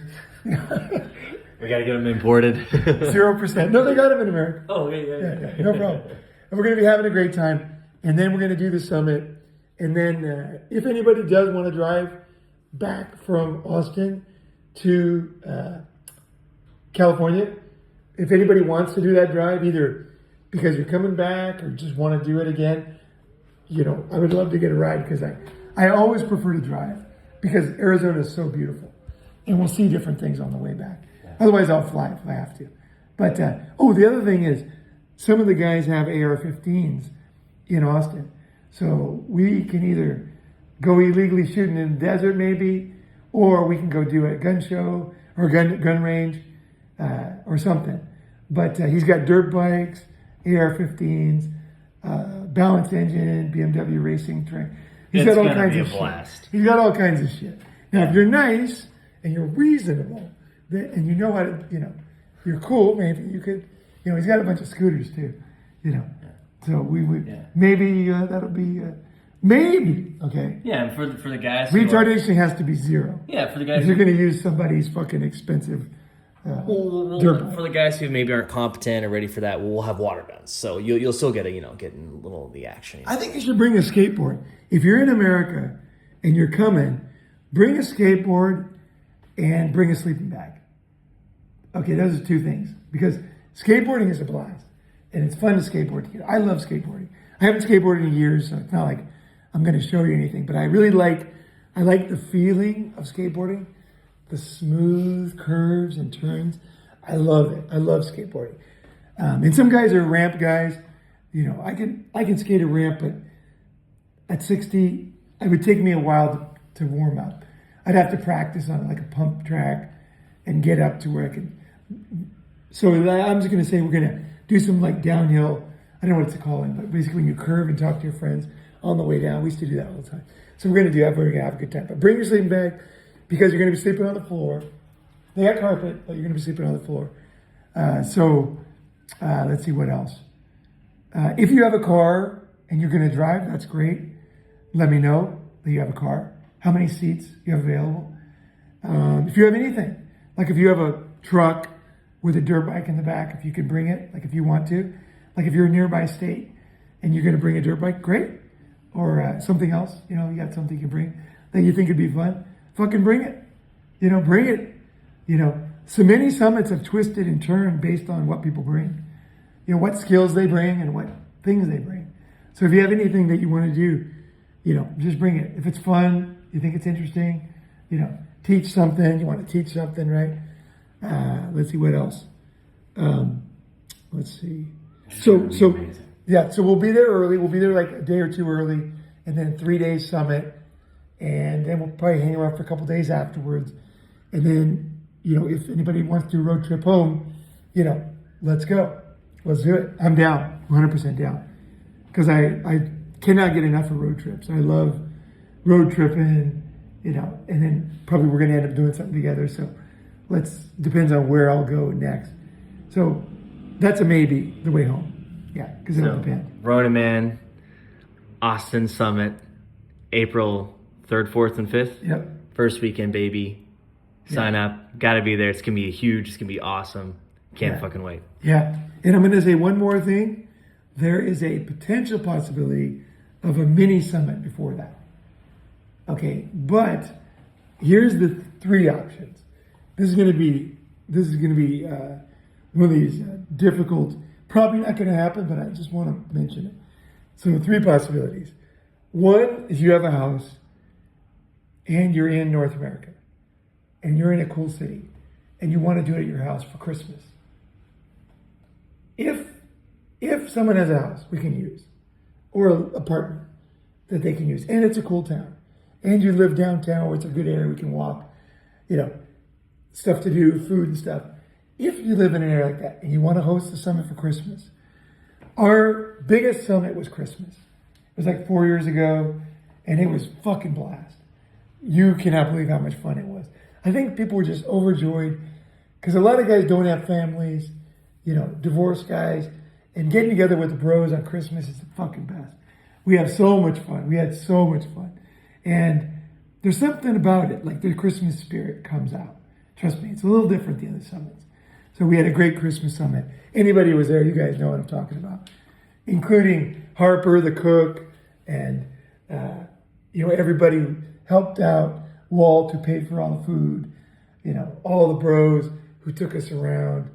We got to get them imported. 0%. No, they got them in America. Oh, yeah. No problem. And we're going to be having a great time. And then we're going to do the summit. And then if anybody does want to drive back from Austin to California, if anybody wants to do that drive, either because you're coming back or just want to do it again, you know, I would love to get a ride because I always prefer to drive because Arizona is so beautiful. And we'll see different things on the way back. Yeah. Otherwise, I'll fly if I have to. But, the other thing is, some of the guys have AR-15s in Austin. So we can either go illegally shooting in the desert maybe, or we can go do a gun show or gun range or something. But he's got dirt bikes, AR-15s, balanced engine, BMW racing train. He's got all kinds of shit. He's got all kinds of shit. Now, if you're nice and you're reasonable, and you know how to, you know, you're cool, maybe you could, you know, he's got a bunch of scooters too, you know. So we would, maybe that'll be, maybe, okay? Yeah, and for the guys retardation has to be 0. Yeah, for the guys if you're going to use somebody's fucking expensive dirt bike. For the guys who maybe aren't competent or ready for that, we'll have water guns. So you'll still get getting a little of the action. I think you should bring a skateboard. If you're in America and you're coming, bring a skateboard and bring a sleeping bag. Okay, those are 2 things. Because skateboarding is a blast. And it's fun to skateboard together. I love skateboarding. I haven't skateboarded in years, so it's not like I'm going to show you anything. But I really like the feeling of skateboarding. The smooth curves and turns. I love it. I love skateboarding. And some guys are ramp guys. You know, I can skate a ramp, but at 60, it would take me a while to warm up. I'd have to practice on like a pump track and get up to where I could. So I'm just going to say we're going to do some like downhill. I don't know what it's called, but basically when you curve and talk to your friends on the way down. We used to do that all the time. So we're going to do that. We're going to have a good time. But bring your sleeping bag because you're going to be sleeping on the floor. They got carpet, but you're going to be sleeping on the floor. Let's see what else. If you have a car and you're going to drive, that's great. Let me know that you have a car. How many seats you have available. If you have anything, like if you have a truck with a dirt bike in the back, if you can bring it, like if you want to. Like if you're a nearby state and you're going to bring a dirt bike, great. Or something else, you know, you got something you can bring that you think would be fun, fucking bring it. You know, bring it. You know, so many summits have twisted and turned based on what people bring. You know, what skills they bring and what things they bring. So if you have anything that you want to do, you know, just bring it. If it's fun, you think it's interesting, teach something. You want to teach something, right? Let's see what else. Let's see. So we'll be there early. We'll be there like a day or two early, and then 3 days summit, and then we'll probably hang around for a couple days afterwards. And then, if anybody wants to do a road trip home, let's go. Let's do it. I'm down, 100% down, because I cannot get enough of road trips. I love road tripping, and then probably we're going to end up doing something together. So depends on where I'll go next. So that's a maybe, the way home. Yeah, because it'll depend. Ronin Man, Austin Summit, April 3rd, 4th, and 5th. Yep. First weekend, baby. Sign up. Got to be there. It's going to be huge. It's going to be awesome. Can't fucking wait. Yeah. And I'm going to say one more thing. There is a potential possibility of a mini summit before that. Okay. But here's the 3 options. This is going to be one of these difficult, probably not going to happen, but I just want to mention it. So 3 possibilities. One is you have a house and you're in North America and you're in a cool city and you want to do it at your house for Christmas. If someone has a house we can use, or an apartment that they can use, and it's a cool town, and you live downtown where it's a good area, we can walk, stuff to do, food and stuff. If you live in an area like that and you want to host a summit for Christmas, our biggest summit was Christmas. It was like 4 years ago, and it was fucking blast. You cannot believe how much fun it was. I think people were just overjoyed because a lot of guys don't have families, divorced guys, and getting together with the bros on Christmas is the fucking best. We have so much fun. We had so much fun. And there's something about it, like the Christmas spirit comes out. Trust me, it's a little different than the other summits. So we had a great Christmas summit. Anybody who was there, you guys know what I'm talking about, including Harper, the cook, and everybody who helped out. Walt, who paid for all the food. All the bros who took us around.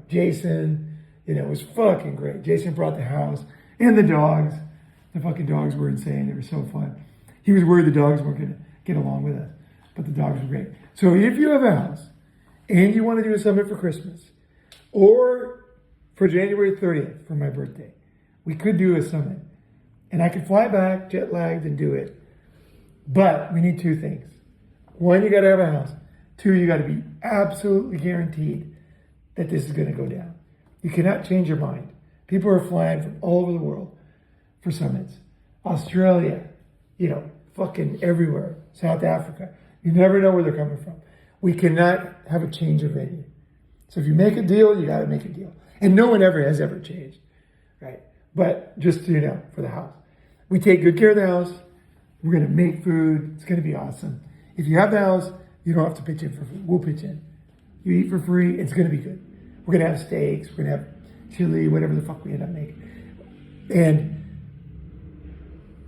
Jason. It was fucking great. Jason brought the house and the dogs. The fucking dogs were insane. They were so fun. He was worried the dogs weren't going to get along with us, but the dogs were great. So if you have a house and you want to do a summit for Christmas or for January 30th for my birthday, we could do a summit. And I could fly back, jet lagged, and do it. But we need 2 things. 1, you got to have a house. 2, you got to be absolutely guaranteed that this is going to go down. You cannot change your mind. People are flying from all over the world for summits. Australia, fucking everywhere. South Africa. You never know where they're coming from. We cannot have a change of venue. So if you make a deal, you got to make a deal. And no one has ever changed, right? But just so you know, for the house. We take good care of the house. We're going to make food. It's going to be awesome. If you have the house, you don't have to pitch in for food. We'll pitch in. You eat for free. It's going to be good. We're going to have steaks. We're going to have chili, whatever the fuck we end up making. And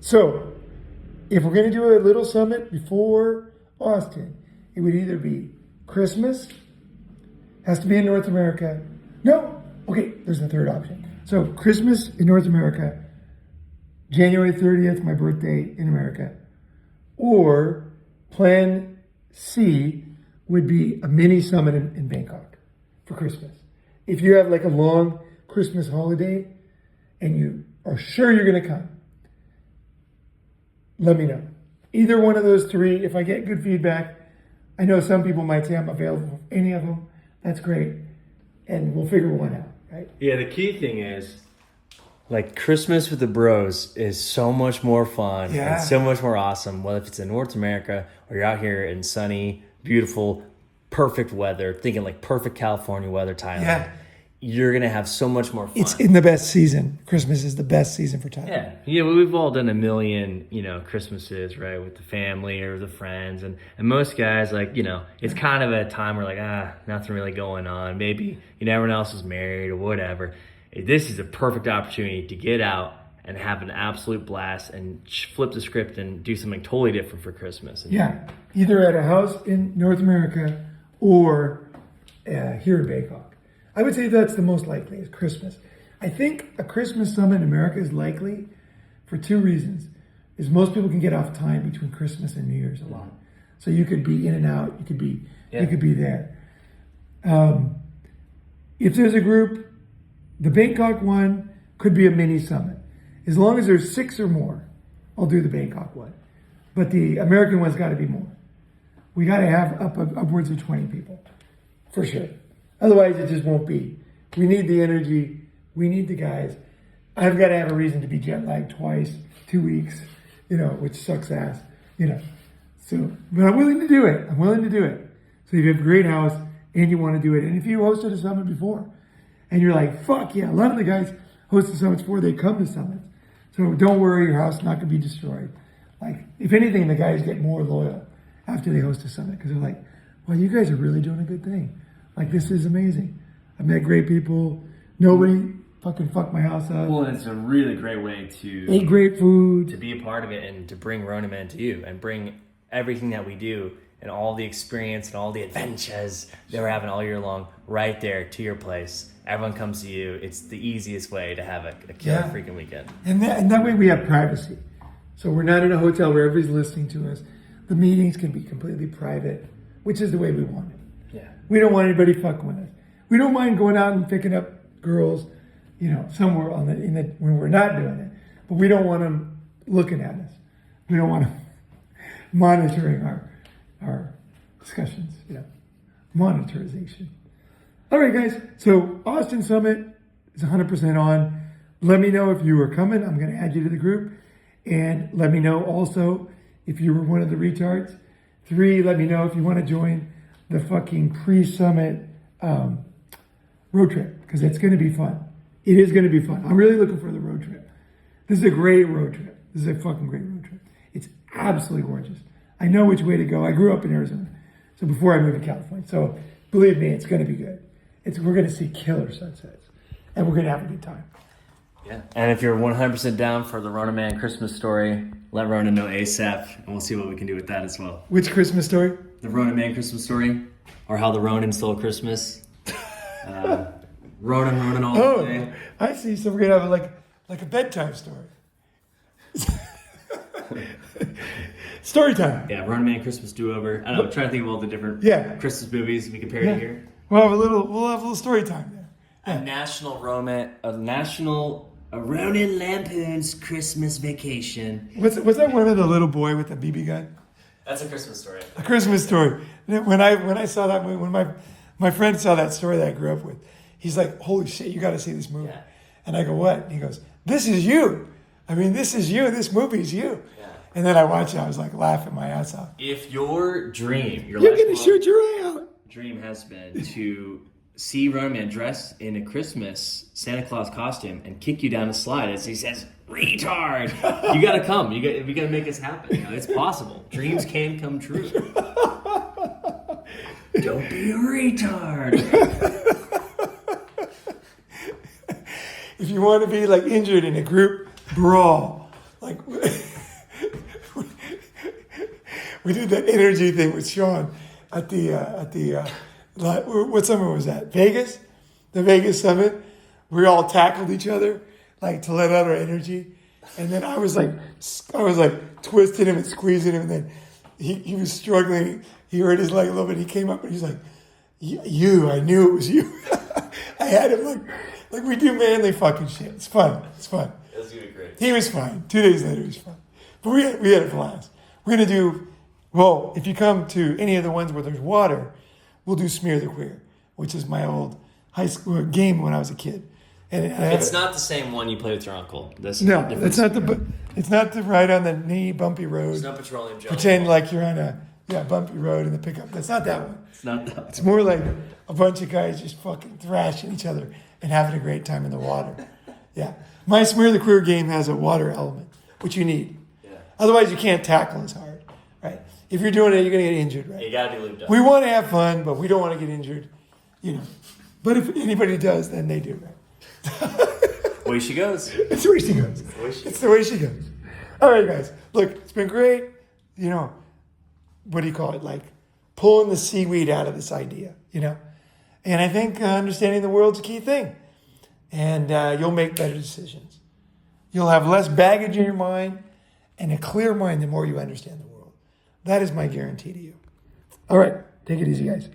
so, if we're going to do a little summit before Austin, it would either be Christmas, has to be in North America. No, okay, there's a third option. So, Christmas in North America, January 30th, my birthday in America. Or plan C would be a mini summit in Bangkok for Christmas. If you have like a long Christmas holiday and you are sure you're going to come, let me know. Either one of those 3, if I get good feedback, I know some people might say I'm available for any of them. That's great. And we'll figure one out, right? Yeah, the key thing is, like, Christmas with the bros is so much more fun and so much more awesome, whether if it's in North America or you're out here in sunny, beautiful, perfect weather, thinking like perfect California weather, Thailand. Yeah. You're going to have so much more fun. It's in the best season. Christmas is the best season for Thailand. Yeah, we've all done a million, Christmases, right, with the family or the friends. And most guys, like, it's kind of a time where, like, nothing really going on. Maybe, everyone else is married or whatever. This is a perfect opportunity to get out and have an absolute blast and flip the script and do something totally different for Christmas. Yeah, either at a house in North America or here in Bangkok. I would say that's the most likely, is Christmas. I think a Christmas summit in America is likely for 2 reasons. Is most people can get off time between Christmas and New Year's a lot. So you could be in and out. You could be there. If there's a group, the Bangkok one could be a mini summit. As long as there's 6 or more, I'll do the Bangkok one. But the American one's got to be more. We got to have upwards of 20 people, for sure. Otherwise, it just won't be. We need the energy. We need the guys. I've got to have a reason to be jet lagged twice, 2 weeks, which sucks ass, So, but I'm willing to do it. So if you have a great house and you want to do it, and if you hosted a summit before, and you're like, fuck yeah, a lot of the guys hosted summits before, they come to summits. So don't worry, your house is not going to be destroyed. Like, if anything, the guys get more loyal after they host a summit because they're like, well, you guys are really doing a good thing. Like, this is amazing. I met great people. Nobody fucking fucked my house up. Well, it's a really great way to ate great food, to be a part of it, and to bring Ronin Man to you, and bring everything that we do and all the experience and all the adventures that we're having all year long right there to your place. Everyone comes to you. It's the easiest way to have a killer freaking weekend. And that way we have privacy. So we're not in a hotel where everybody's listening to us. The meetings can be completely private, which is the way we want it. Yeah. We don't want anybody fucking with us. We don't mind going out and picking up girls, somewhere when we're not doing it. But we don't want them looking at us. We don't want them monitoring our discussions. Monitorization. All right, guys. So Austin Summit is 100% on. Let me know if you are coming. I'm going to add you to the group. And let me know also if you were one of the retards. 3, let me know if you want to join the fucking pre-summit road trip, because it's going to be fun. It is going to be fun. I'm really looking for the road trip. This is a great road trip. This is a fucking great road trip. It's absolutely gorgeous. I know which way to go. I grew up in Arizona, so before I moved to California. So believe me, it's going to be good. We're going to see killer sunsets, and we're going to have a good time. Yeah. And if you're 100% down for the Ronin Man Christmas story, let Ronin know ASAP, and we'll see what we can do with that as well. Which Christmas story? The Ronin Man Christmas story, or how the Ronin stole Christmas. Ronin all the day. I see. So we're gonna have like a bedtime story. Story time. Yeah, Ronin Man Christmas do-over. I don't know. I'm trying to think of all the different Christmas movies we can parody here. We'll have a little story time there. A Ronin Lampoon's Christmas Vacation. Was that one of the little boy with the BB gun? That's a Christmas story. A Christmas story. When I saw that movie, when my friend saw that story that I grew up with, he's like, "Holy shit, you got to see this movie." Yeah. And I go, "What?" And he goes, "This is you. I mean, this is you. This movie's you." Yeah. And then I watched it. I was like laughing my ass off. If your dream, you're gonna shoot your eye out. Dream has been to see Ronin Man dressed in a Christmas Santa Claus costume and kick you down a slide as he says, "Retard!" You gotta come. We gotta make this happen. It's possible. Dreams can come true. Don't be a retard. If you want to be like injured in a group brawl, like we did that energy thing with Sean at the what summit was that? Vegas, the Vegas summit. We all tackled each other like to let out our energy, and then I was like twisting him and squeezing him, and then he was struggling. He hurt his leg a little bit. He came up and he's like, "You, I knew it was you." I had him like we do manly fucking shit. It's fun. It was really great. He was fine. 2 days later, he was fine. But we had a blast. We're gonna do if you come to any of the ones where there's water, we'll do Smear the Queer, which is my old high school game when I was a kid. And it's not the same one you play with your uncle. It's not the ride on the knee bumpy road. It's not petroleum jelly. Pretend like you're on a bumpy road in the pickup. That's not that one. It's not that one. It's more like a bunch of guys just fucking thrashing each other and having a great time in the water. Yeah. My Smear the Queer game has a water element, which you need. Yeah. Otherwise, you can't tackle as hard, right? If you're doing it, you're going to get injured, right? You got to be lubed up. We want to have fun, but we don't want to get injured, But if anybody does, then they do, right? Way she goes. It's the way she goes. It's the way she goes. All right, guys. Look, it's been great. What do you call it? Like pulling the seaweed out of this idea, And I think understanding the world's a key thing. And you'll make better decisions. You'll have less baggage in your mind and a clear mind the more you understand the world. That is my guarantee to you. All right, take it easy, guys.